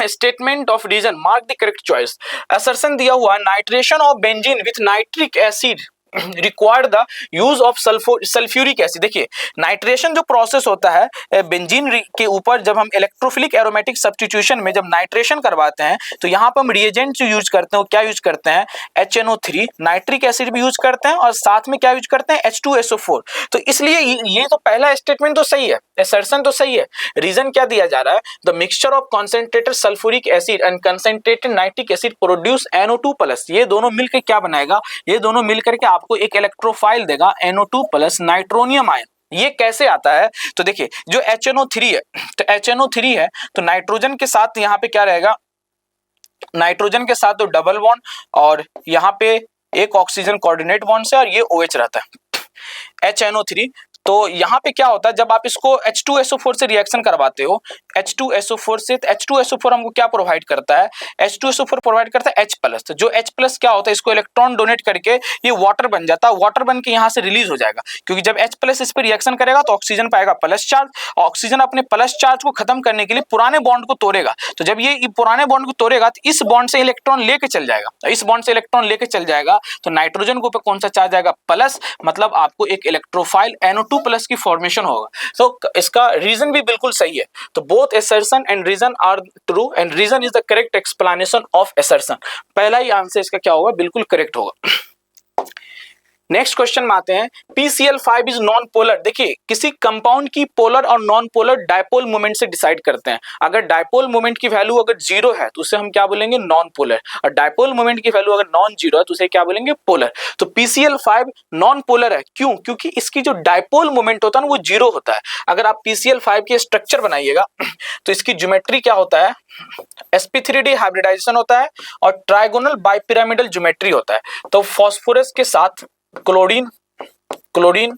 [SPEAKER 1] statement of reason, mark the correct choice. Assertion दिया हुआ nitration of benzene with nitric acid required the use of sulphuric acid. देखिए nitration जो process होता है benzene के ऊपर, जब हम इलेक्ट्रोफिलिक एरोमेटिक सब्स्टिट्यूशन में जब नाइट्रेशन करवाते हैं तो यहाँ पर हम रिएजेंट जो यूज करते हैं वो क्या यूज करते हैं, HNO3, नाइट्रिक एसिड भी यूज करते हैं, और साथ में क्या यूज करते हैं H2SO4। तो इसलिए ये तो पहला स्टेटमेंट तो सही है, असर्शन तो सही है। रीजन क्या दिया जा रहा है, the mixture of concentrated sulphuric acid and concentrated nitric acid produce NO2+। ये दोनों मिलकर क्या बनाएगा, ये दोनों मिलकर के आपको एक इलेक्ट्रोफाइल देगा NO2+ नाइट्रोनियम आयन। ये कैसे आता है, तो देखिए जो HNO3 है, तो HNO3 है तो नाइट्रोजन के साथ यहाँ पे क्या रहेगा, नाइट्रोजन के साथ तो डबल बॉन्ड, और यहाँ पे एक ऑक्सीजन कोऑर्डिनेट बॉन्ड से, और ये OH रहता है HNO3। तो यहाँ पे क्या होता है, जब आप इसको H2SO4 से रिएक्शन करवाते हो, H2SO4 से, H2SO4 हमको क्या प्रोवाइड करता है, H2SO4 प्रोवाइड करता है H+, तो जो H+ क्या होता है, इसको इलेक्ट्रॉन डोनेट करके ये वाटर बन जाता है, वाटर बन के यहाँ से रिलीज हो जाएगा, क्योंकि जब H+ इस पर रिएक्शन करेगा तो ऑक्सीजन पाएगा प्लस चार्ज, ऑक्सीजन अपने प्लस चार्ज को खत्म करने के लिए पुराने बॉन्ड को तोड़ेगा, तो जब ये पुराने बॉन्ड को तोड़ेगा तो इस बॉन्ड से इलेक्ट्रॉन लेके चल जाएगा, इस बॉन्ड से इलेक्ट्रॉन लेके चल जाएगा, तो नाइट्रोजन के ऊपर कौन सा चार्ज आएगा, प्लस, मतलब आपको एक इलेक्ट्रोफाइल NO2+ की फॉर्मेशन होगा। तो इसका रीजन भी बिल्कुल सही है, तो both assertion and reason are true and reason is the correct explanation of assertion। पहला ही आंसर इसका क्या होगा, बिल्कुल करेक्ट होगा। नेक्स्ट क्वेश्चन में आते हैं, PCl5 इज नॉन पोलर। देखिए किसी कंपाउंड की पोलर और नॉन पोलर डायपोल मोमेंट से डिसाइड करते हैं। अगर डायपोल मोमेंट की वैल्यू अगर 0 है तो उसे हम क्या बोलेंगे, नॉन पोलर, और डायपोल मोमेंट की वैल्यू अगर नॉन 0 है तो उसे क्या बोलेंगे, पोलर। तो PCl5 नॉन पोलर है, क्यों, क्योंकि इसकी जो डायपोल मोमेंट होता है ना वो 0 होता है। अगर आप PCl5 के स्ट्रक्चर बनाइएगा तो इसकी ज्योमेट्री क्या होता है, sp3d हाइब्रिडाइजेशन होता है और ट्राइगोनल बाइपिरामिडल ज्योमेट्री होता है। तो फास्फोरस के साथ chlorine chlorine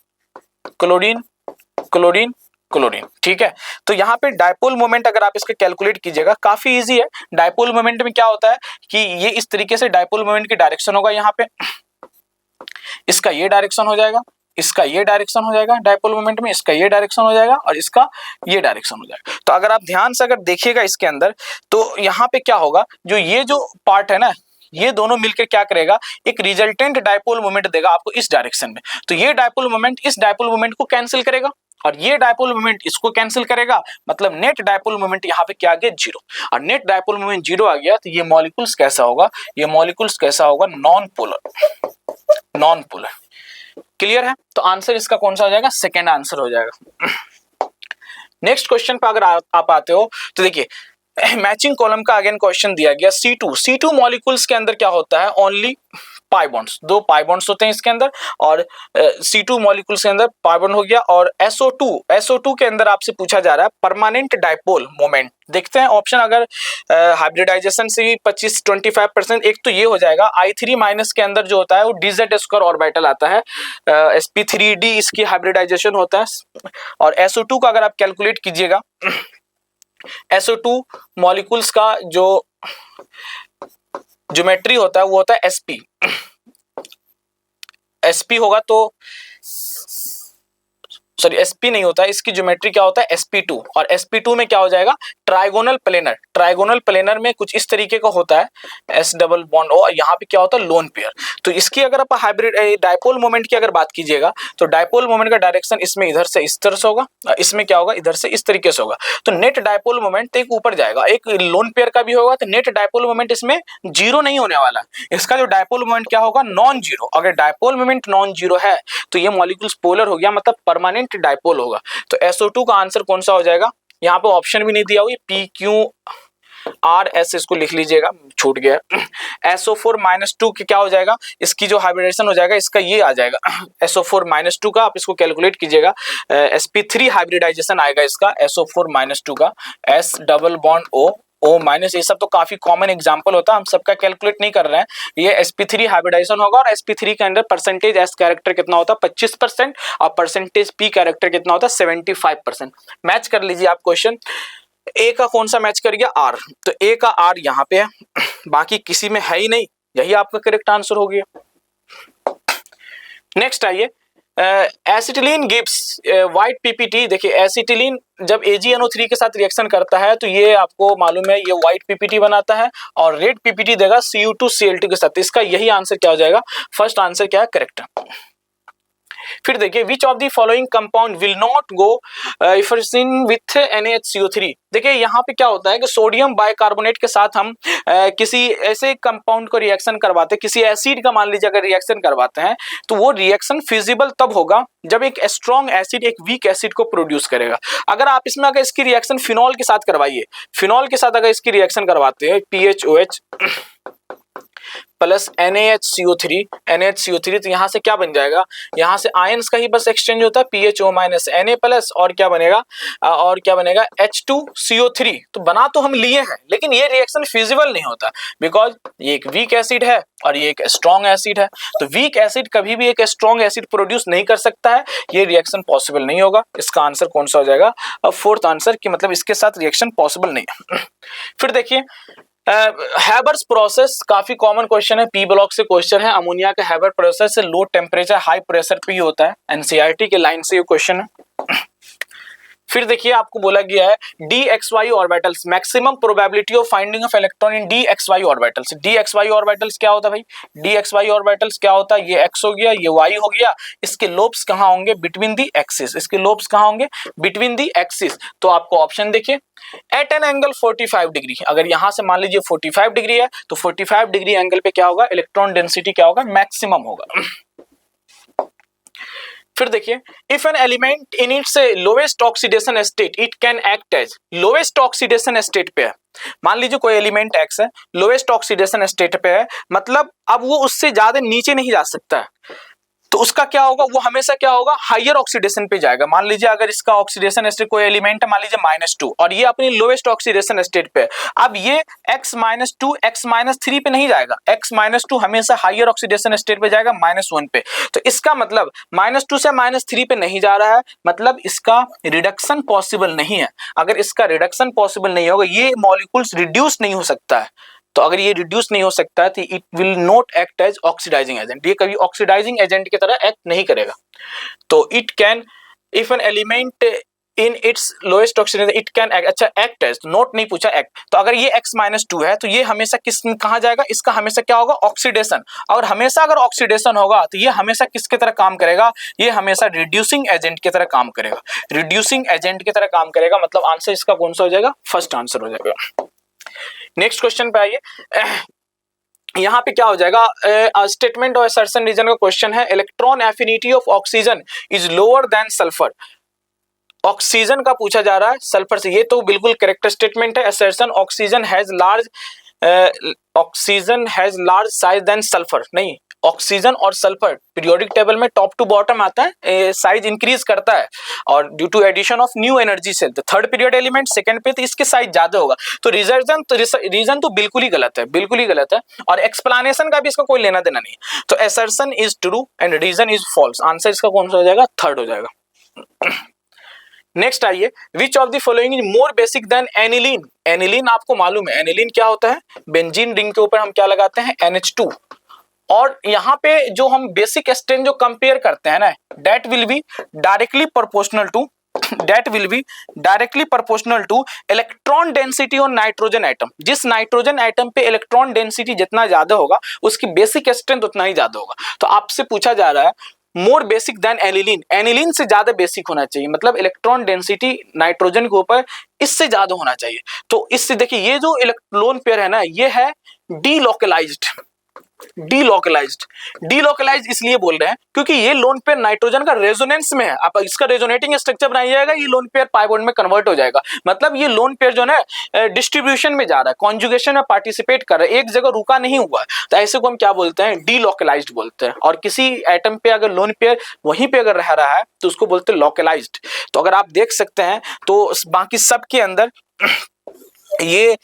[SPEAKER 1] chlorine chlorine chlorine, ठीक है। तो यहाँ पे डायपोल मोमेंट अगर आप इसका कैलकुलेट कीजिएगा, काफी इजी है। डायपोल मोमेंट में क्या होता है कि ये इस तरीके से डायपोल मोमेंट की डायरेक्शन होगा, यहाँ पे इसका ये डायरेक्शन हो जाएगा, इसका ये डायरेक्शन हो जाएगा डायपोल मोमेंट में, इसका ये डायरेक्शन हो जाएगा और इसका ये डायरेक्शन हो जाएगा। तो अगर आप ध्यान से अगर देखिएगा इसके अंदर, तो यहाँ पे क्या होगा, जो ये जो पार्ट है ना, ये दोनों मिलकर क्या करेगा, एक रिजल्टेंट डायपोल मोमेंट देगा आपको इस डायरेक्शन में। तो ये डायपोल मोमेंट इस डायपोल मोमेंट को कैंसिल करेगा और ये डायपोल मोमेंट इसको कैंसिल करेगा, मतलब नेट डायपोल मोमेंट यहाँ पे क्या आ गया, 0। और नेट डायपोल मोमेंट 0 आ गया तो ये मॉलिक्यूल्स कैसा होगा, ये मॉलिक्यूल्स कैसा होगा, non polar, non polar. Clear है, तो आंसर इसका कौन सा हो जाएगा, सेकेंड आंसर हो जाएगा। नेक्स्ट क्वेश्चन पे अगर आप आते हो तो देखिए मैचिंग कॉलम का अगेन क्वेश्चन दिया गया, C2 मॉलिक्यूल्स के अंदर क्या होता है, only pi bonds, 2 pi bonds होते हैं इसके अंदर, और C2 मॉलिक्यूल्स के अंदर पाई बॉन्ड हो गया। और SO2 के अंदर आपसे पूछा जा रहा है परमानेंट डायपोल मोमेंट। देखते हैं ऑप्शन, अगर हाइब्रिडाइजेशन से 25-25%, एक तो ये हो जाएगा, I3- के अंदर जो होता है वो DZ² ऑर्बिटल आता है, sp3d इसकी हाइब्रिडाइजेशन होता है। और SO2 का अगर आप कैलकुलेट कीजिएगा, SO2 मॉलिक्यूल्स का जो ज्योमेट्री होता है वो होता है sp होगा, तो सॉरी sp नहीं होता है, इसकी ज्योमेट्री क्या होता है, sp2। और sp2 में क्या हो जाएगा, ट्राइगोनल प्लेनर। ट्राइगोनल प्लेनर में कुछ इस तरीके का होता है, s डबल बॉन्ड O, यहाँ पे क्या होता है, लोन पेयर। तो इसकी अगर आप हाइब्रिड डायपोल मोमेंट की अगर बात कीजिएगा तो डायपोल मोमेंट का डायरेक्शन इसमें इधर से इस तरह से होगा, इसमें क्या होगा, इधर से इस तरीके से होगा। तो नेट डायपोल मोमेंट एक ऊपर जाएगा, एक लोन पेयर का भी होगा, तो नेट डायपोल मोमेंट इसमें 0 नहीं होने वाला। इसका जो डायपोल मोमेंट क्या होगा, नॉन 0। अगर डायपोल मोमेंट नॉन 0 है तो ये मॉलिक्यूल्स पोलर हो गया, मतलब परमानेंट डायपोल होगा। तो SO2 का आंसर कौन सा हो जाएगा, यहाँ पे ऑप्शन भी नहीं दिया हुआ, PQRS इसको लिख लीजिएगा, छूट गया। SO4-2 के क्या हो जाएगा, इसकी जो हाइब्रिडेशन हो जाएगा, इसका ये आ जाएगा SO4-2 का, आप इसको कैलकुलेट कीजिएगा, sp3 हाइब्रिडाइजेशन आएगा इसका SO4-2 का, S डबल बॉन्ड O-। ये सब तो काफी कॉमन एग्जांपल होता है, हम सबका कैलकुलेट नहीं कर रहे हैं। ये sp3 हाइब्रिडाइजेशन होगा और sp3 के अंदर परसेंटेज S कैरेक्टर कितना होता है, 25%, और परसेंटेज P कैरेक्टर कितना होता है, 75%। मैच कर लीजिए आप क्वेश्चन, A का कौन सा मैच कर गया, R, तो A का R यहाँ पे है, बाकी किसी में है ही नहीं, यही आपका करेक्ट आंसर हो गया। नेक्स्ट आइए, एसिटिलीन गिव्स व्हाइट PPT। देखिए एसिटिलीन जब AgNO3 के साथ रिएक्शन करता है तो ये आपको मालूम है ये व्हाइट PPT बनाता है और रेड PPT देगा Cu2Cl2 के साथ। इसका यही आंसर क्या हो जाएगा, फर्स्ट आंसर क्या है, करेक्ट। फिर देखिए which of the following compound will not go effervescence with NaHCO3। देखिए यहाँ पे क्या होता है कि सोडियम बाइकार्बोनेट के साथ हम किसी ऐसे कंपाउंड को रिएक्शन करवाते हैं, किसी एसिड का मान लीजिए अगर रिएक्शन करवाते हैं तो वो रिएक्शन फिजिबल तब होगा जब एक स्ट्रॉन्ग एसिड एक वीक एसिड को प्रोड्यूस करेगा। अगर आप इसमें अगर इसकी रिएक्शन फिनॉल के साथ करवाइए, फिनॉल के साथ अगर इसकी रिएक्शन करवाते हैं PHOH प्लस NaHCO3, NaHCO3, तो यहाँ से क्या बन जाएगा, यहाँ से आयंस का ही बस एक्सचेंज होता है, PHO माइनस Na प्लस, और क्या बनेगा, और क्या बनेगा, H2CO3। तो बना तो हम लिए हैं, लेकिन ये रिएक्शन फिजिबल नहीं होता, बिकॉज ये एक वीक एसिड है और ये एक स्ट्रॉन्ग एसिड है। तो वीक एसिड कभी भी एक स्ट्रॉन्ग एसिड प्रोड्यूस नहीं कर सकता है, ये रिएक्शन पॉसिबल नहीं होगा। इसका आंसर कौन सा हो जाएगा, अब फोर्थ आंसर, कि मतलब इसके साथ रिएक्शन पॉसिबल नहीं है। फिर देखिए हैबर्स प्रोसेस, काफी कॉमन क्वेश्चन है, पी ब्लॉक से क्वेश्चन है। अमोनिया का हैबर प्रोसेस से लो टेम्परेचर हाई प्रेशर पे ही होता है, एनसीईआरटी के लाइन से ये क्वेश्चन है। फिर देखिए आपको बोला गया है DXY orbitals, maximum probability of finding of electron in DXY orbitals. DXY orbitals क्या होता है भाई, DXY ऑर्बिटल्स क्या होता है, ये x हो गया, ये y हो गया, इसके लोब्स कहाँ होंगे, बिटवीन दी एक्सिस, इसके लोब्स कहाँ होंगे, बिटवीन दी एक्सिस। तो आपको ऑप्शन देखिए, एट एन एंगल 45 डिग्री, अगर यहां से मान लीजिए 45 डिग्री है, तो 45 डिग्री एंगल पे क्या होगा, इलेक्ट्रॉन डेंसिटी क्या होगा, मैक्सिमम होगा। फिर देखिए, if an element in its lowest oxidation state it can act as, lowest oxidation state पे है, मान लीजिए कोई एलिमेंट एक्स है, लोवेस्ट ऑक्सीडेशन स्टेट पे है, मतलब अब वो उससे ज्यादा नीचे नहीं जा सकता है, तो उसका क्या होगा, वो हमेशा क्या होगा, हायर ऑक्सीडेशन पे जाएगा। मान लीजिए अगर इसका ऑक्सीडेशन स्टेट कोई एलिमेंट है, मान लीजिए -2, और ये अपनी लोवेस्ट ऑक्सीडेशन स्टेट पे, अब ये x-2 x-3 पे नहीं जाएगा, x-2 हमेशा हायर ऑक्सीडेशन स्टेट पे जाएगा, -1 पे। तो इसका मतलब -2 से -3 पे नहीं जा रहा है, मतलब इसका रिडक्शन पॉसिबल नहीं है। अगर इसका रिडक्शन पॉसिबल नहीं होगा, ये मॉलिक्यूल्स रिड्यूस नहीं हो सकता है, तो अगर ये रिड्यूस नहीं हो सकता है तो it will not act as oxidizing agent, ये कभी ऑक्सीडाइजिंग एजेंट की तरह एक्ट नहीं करेगा। तो it can, if an element in it's lowest oxidation it can act, अच्छा एक्ट एज, नोट नहीं पूछा एक्ट, तो अगर ये x-2 है तो ये हमेशा किस कहाँ जाएगा, इसका हमेशा क्या होगा, ऑक्सीडेशन, और हमेशा अगर ऑक्सीडेशन होगा तो ये हमेशा किसके तरह काम करेगा, ये हमेशा रिड्यूसिंग एजेंट की तरह काम करेगा, रिड्यूसिंग एजेंट की तरह काम करेगा, मतलब आंसर इसका कौन सा हो जाएगा, फर्स्ट आंसर हो जाएगा। नेक्स्ट क्वेश्चन पे आइए, यहाँ पे क्या हो जाएगा, स्टेटमेंट और असर्शन रीजन का क्वेश्चन है, electron affinity of oxygen is lower than sulphur, oxygen का पूछा जा रहा है सल्फर से, ये तो बिल्कुल करेक्ट स्टेटमेंट है। Assertion, oxygen has large size then sulphur, नहीं, ऑक्सीजन और सल्फर पीरियोडिक टेबल में टॉप टू बॉटम आता है, साइज इंक्रीज करता है, और due to addition of new energy shell, तो थर्ड पीरियड एलिमेंट सेकंड पे, तो इसके साइज ज्यादा होगा। तो रीजन तो बिल्कुल ही गलत है, बिल्कुल ही गलत है, और एक्सप्लेनेशन का भी इसका कोई लेना देना नहीं। तो assertion is true and reason is false, answer इसका कौन सा हो जाएगा, थर्ड हो जाएगा। नेक्स्ट आइए, which of the following is more basic than aniline, aniline आपको मालूम है, एनिलीन क्या होता है, बेंजीन रिंग के ऊपर हम क्या लगाते हैं, NH2, और यहाँ पे जो हम बेसिक स्ट्रेन जो कंपेयर करते हैं ना, that will be directly proportional two electron density on nitrogen atom, जिस नाइट्रोजन एटम पे इलेक्ट्रॉन डेंसिटी जितना ज्यादा होगा उसकी बेसिक स्ट्रेंथ उतना ही ज्यादा होगा। तो आपसे पूछा जा रहा है more basic than aniline, aniline से ज्यादा बेसिक होना चाहिए, मतलब इलेक्ट्रॉन डेंसिटी नाइट्रोजन के ऊपर इससे ज्यादा होना चाहिए। तो इससे देखिए, ये जो लोन पेयर है ना, ये है डीलोकलाइज्ड इसलिए बोल रहे हैं क्योंकि ये लोन पेयर नाइट्रोजन का रेजोनेंस में है, आप इसका रेजोनेटिंग स्ट्रक्चर बनाया जाएगा, ये लोन पेयर पाई बॉन्ड में कन्वर्ट हो जाएगा, मतलब ये लोन पेयर जो है डिस्ट्रीब्यूशन में जा रहा है, कॉन्जुगेशन में पार्टिसिपेट कर रहा है, एक जगह रुका नहीं हुआ, तो ऐसे को हम क्या बोलते हैं, डीलोकलाइज्ड बोलते हैं। और किसी एटम पे अगर लोन पेयर वहीं पे अगर रह रहा है तो उसको बोलते हैं लोकलाइज्ड। तो अगर आप देख सकते हैं तो बाकी सबके अंदर ये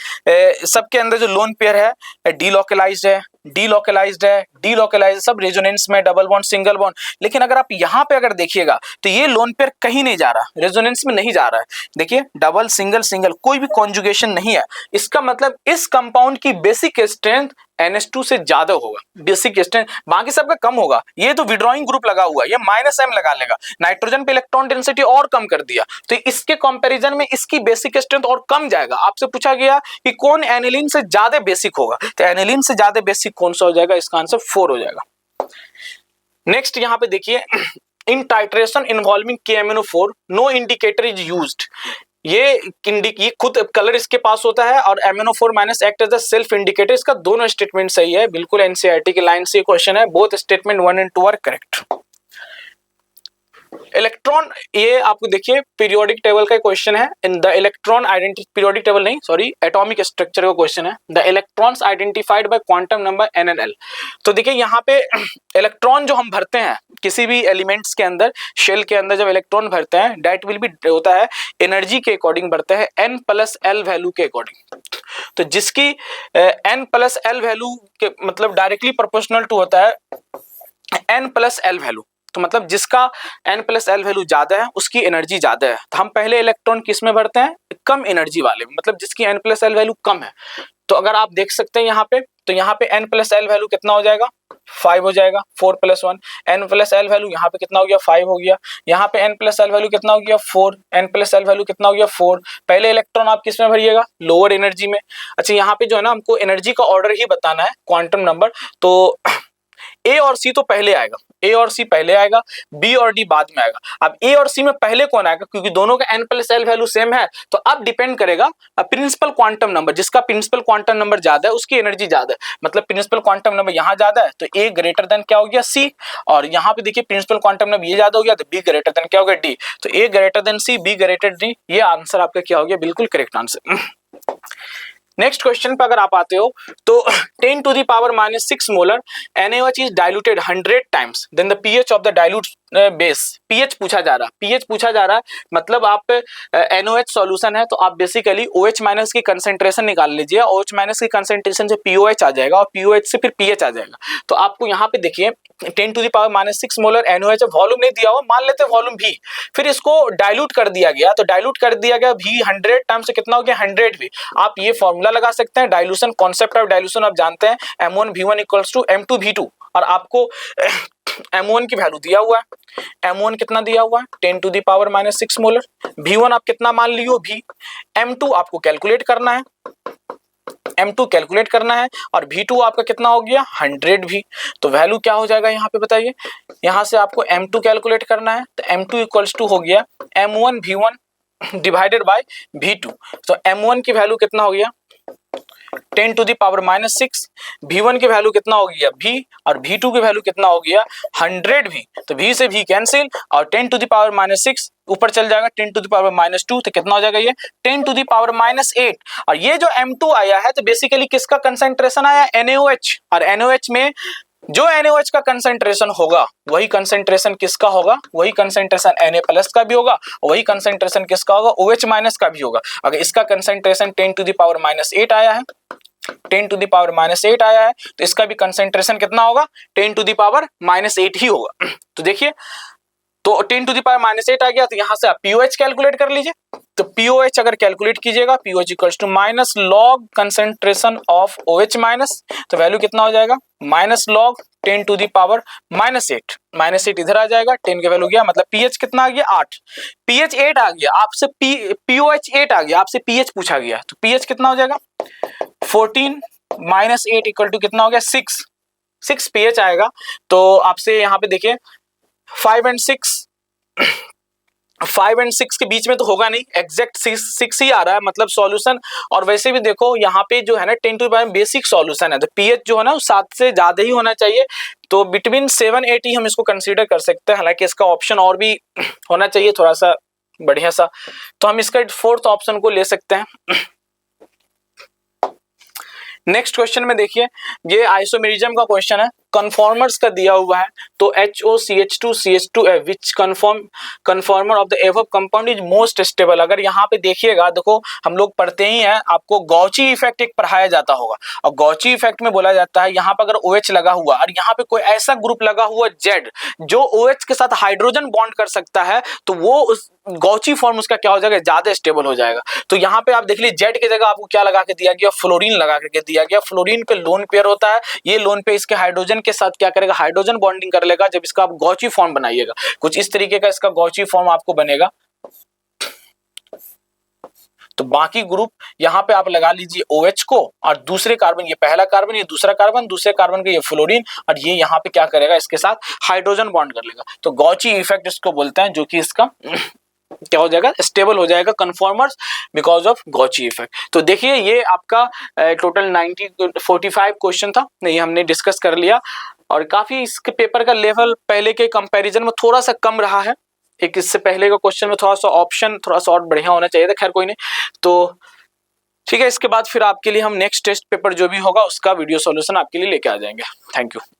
[SPEAKER 1] सबके अंदर जो लोन पेयर है डीलोकलाइज्ड है, सब रेजोनेंस में, डबल बॉन्ड, सिंगल बॉन्ड। लेकिन अगर आप यहाँ पे अगर देखिएगा तो ये लोन पेयर कहीं नहीं जा रहा, रेजोनेंस में नहीं जा रहा है, देखिए डबल सिंगल कोई भी कॉन्जुगेशन नहीं है, इसका मतलब इस कंपाउंड की बेसिक स्ट्रेंथ NH2 से ज्यादा होगा, बेसिक स्ट्रेंथ बाकी सबका कम होगा। ये तो विड्रॉइंग ग्रुप लगा हुआ है, ये -m लगा लेगा, नाइट्रोजन पे इलेक्ट्रॉन डेंसिटी और कम कर दिया, तो इसके कंपैरिजन में इसकी बेसिक स्ट्रेंथ और कम जाएगा। आपसे पूछा गया कि कौन एनिलीन से ज्यादा बेसिक होगा, तो एनिलीन से ज्यादा बेसिक कौन सा हो जाएगा, इसका आंसर 4 हो जाएगा। नेक्स्ट यहाँ पे देखिए, in titration involving KMnO4 no indicator is used, ये खुद कलर इसके पास होता है और MnO4 minus act as the self indicator, इसका दोनों स्टेटमेंट सही है, बिल्कुल एनसीईआरटी की लाइन से क्वेश्चन है, both statement 1 and 2 are correct. Electron, ये आपको देखिए पीरियोडिक टेबल का क्वेश्चन है। In the electron identity, periodic table नहीं सॉरी, एटॉमिक स्ट्रक्चर का क्वेश्चन है। The electrons identified by quantum number NNL। तो देखिए यहाँ पे इलेक्ट्रॉन जो हम भरते हैं किसी भी एलिमेंट्स के अंदर, शेल के अंदर जब इलेक्ट्रॉन भरते हैं, डेट विल बी होता है एनर्जी के अकॉर्डिंग भरते हैं, N+L वैल्यू के अकॉर्डिंग। तो जिसकी N+L वैल्यू के मतलब डायरेक्टली प्रोपोर्शनल टू होता है N+L वैल्यू। तो मतलब जिसका N+L वैल्यू ज्यादा है उसकी एनर्जी ज्यादा है। तो हम पहले इलेक्ट्रॉन किस में भरते हैं, कम एनर्जी वाले में, मतलब जिसकी N+L वैल्यू कम है। तो अगर आप देख सकते हैं यहाँ पे, तो यहाँ पे N+L वैल्यू कितना हो जाएगा, 5 हो जाएगा, 4+1। N+L वैल्यू यहाँ पे कितना हो गया, 5 हो गया। यहाँ पे N+L वैल्यू कितना हो गया, 4। N+L वैल्यू कितना हो गया, 4। पहले इलेक्ट्रॉन आप किस में भरिएगा, लोअर एनर्जी में। अच्छा यहाँ पे जो है ना हमको एनर्जी का ऑर्डर ही बताना है, क्वांटम नंबर। तो ए और सी तो पहले आएगा, ए और सी पहले आएगा, बी और डी बाद में आएगा। अब ए और सी में पहले कौन आएगा, क्योंकि दोनों का N+L वैल्यू सेम है। तो अब डिपेंड करेगा प्रिंसिपल क्वांटम नंबर, जिसका प्रिंसिपल क्वांटम नंबर ज्यादा है उसकी एनर्जी ज्यादा है। मतलब प्रिंसिपल क्वांटम नंबर यहाँ ज्यादा है तो ए ग्रेटर देन क्या हो गया, सी। और यहाँ पे देखिए प्रिंसिपल क्वांटम नंबर ये ज्यादा हो गया तो बी ग्रेटर देन क्या हो गया, डी। तो A greater than C, B greater D, ये आंसर आपका क्या हो गया, बिल्कुल करेक्ट आंसर। नेक्स्ट क्वेश्चन पे अगर आप आते हो तो 10⁻⁻⁶ molar NaOH is diluted 100 times then the pH of the dilute base. pH पूछा जा रहा है, pH पूछा जा रहा है, मतलब आप NaOH सॉल्यूशन है तो आप बेसिकली OH- की कंसेंट्रेशन निकाल लीजिए। OH- की कंसेंट्रेशन से POH आ जाएगा और POH से फिर pH आ जाएगा। तो आपको यहाँ पे देखिए 10⁻⁻⁶ मोलर NaOH, वॉल्यूम नहीं दिया हुआ, मान लेते हैं वॉल्यूम V, फिर इसको डाइल्यूट कर दिया गया। तो डाइल्यूट कर दिया गया V 100 टाइम से कितना हो गया, 100 V। आप ये फॉर्मूला लगा सकते हैं, डाइल्यूशन, कॉन्सेप्ट ऑफ डाइल्यूशन आप जानते हैं, M1V1 = M2V2। और आपको M1 की वैल्यू दिया हुआ है, M1 कितना दिया हुआ है, 10⁻⁻⁶ मोलर। V1 आप कितना मान लियो, V। M2 आपको कैलकुलेट करना है, M2 कैलकुलेट करना है, और V2 आपका कितना हो गया, 100 V। तो वैल्यू क्या हो जाएगा यहाँ पे बताइए, यहाँ से आपको M2 कैलकुलेट करना है तो M2 = हो गया M1V1 डिवाइडेड बाय V2। तो M1 की वैल्यू कितना हो गया, 10⁻⁻⁶। V1 की वैल्यू कितना हो गया, V, और V2 की वैल्यू कितना हो गया, 100 V। तो V से V कैंसिल, और 10⁻⁻⁶ ऊपर चल जाएगा 10⁻⁻2, तो कितना हो जाएगा ये 10⁻8। और ये जो M2 आया है तो बेसिकली किसका कंसेंट्रेशन आया, NaOH। और NaOH में जो NaOH का कंसेंट्रेशन होगा वही कंसेंट्रेशन किसका होगा, वही कंसेंट्रेशन Na+ का भी होगा, वही कंसेंट्रेशन किसका होगा, OH- का भी होगा। अगर इसका कंसेंट्रेशन 10⁻8 आया है, 10⁻8 आया है तो इसका भी कंसेंट्रेशन कितना होगा, 10⁻8 ही होगा। तो देखिए, तो 10⁻8 आ गया, तो यहां से आप POH कैलकुलेट कर लीजिए। तो POH अगर कैलकुलेट कीजिएगा, POH = log concentration of OH-, तो वैल्यू कितना हो जाएगा, -log 10⁻8। -8 इधर आ जाएगा, 10 की वैल्यू गया, मतलब pH कितना आ गया, 8। pH 8 आ गया, आपसे POH 8 आ गया, आपसे pH पूछा गया, तो pH कितना हो जाएगा, 14 - 8 = कितना हो गया, 6 pH आएगा। तो आपसे यहाँ पे देखिए 5 और 6 के बीच में तो होगा नहीं, एग्जैक्ट 6 ही आ रहा है, मतलब सॉल्यूशन। और वैसे भी देखो यहाँ पे जो है ना 10 बेसिक सॉल्यूशन है, तो पीएच जो है ना 7 से ज्यादा ही होना चाहिए। तो बिटवीन 7-8 ही हम इसको कंसीडर कर सकते हैं, हालांकि इसका ऑप्शन और भी होना चाहिए थोड़ा सा बढ़िया सा, तो हम इसका 4th ऑप्शन को ले सकते हैं। नेक्स्ट क्वेश्चन में देखिए, ये आइसोमेरिज्म का क्वेश्चन है, कन्फॉर्मर्स का दिया हुआ है। तो HOCH2CH2F which conformer of the above compound is most stable. अगर यहाँ पे देखिएगा, देखो हम लोग पढ़ते ही हैं, आपको गॉची इफेक्ट एक पढ़ाया जाता होगा, और गॉची इफेक्ट में बोला जाता है यहाँ पर अगर OH लगा हुआ और यहाँ पे कोई ऐसा ग्रुप लगा हुआ Z जो OH के साथ हाइड्रोजन बॉन्ड कर सकता है, तो वो उस गॉची फॉर्म उसका क्या हो जाएगा, ज्यादा स्टेबल हो जाएगा। तो यहाँ पे आप देख लीजिए Z की जगह आपको क्या लगा के दिया गया, फ्लोरीन लगा करके दिया गया। फ्लोरीन पे लोन पेयर होता है, ये लोन पे इसके हाइड्रोजन के साथ क्या करेगा, हाइड्रोजन बॉन्डिंग कर लेगा। जब इसका आप गॉची फॉर्म बनाइएगा, कुछ इस तरीके का इसका गॉची फॉर्म आपको बनेगा। तो बाकी ग्रुप यहाँ पे आप लगा लीजिए OH को, और दूसरे कार्बन, ये पहला कार्बन, ये दूसरा कार्बन, दूसरे कार्बन का ये फ्लोरीन, और ये यहाँ पे क्या करेगा, इसके साथ हाइड्रोजन बॉन्ड कर लेगा। तो गॉची इफेक्ट इसको बोलते हैं, जो कि इसका क्या हो जाएगा, स्टेबल हो जाएगा कन्फॉर्मर्स बिकॉज ऑफ गॉची इफेक्ट। तो देखिए ये आपका टोटल 45 क्वेश्चन था, ये हमने डिस्कस कर लिया, और काफी इसके पेपर का लेवल पहले के कंपैरिजन में थोड़ा सा कम रहा है। एक इससे पहले का क्वेश्चन में थोड़ा सा ऑप्शन थोड़ा सा और बढ़िया होना चाहिए था, खैर कोई नहीं। तो ठीक है, इसके बाद फिर आपके लिए हम नेक्स्ट टेस्ट पेपर जो भी होगा उसका वीडियो सॉल्यूशन आपके लिए लेके आ जाएंगे। Thank you.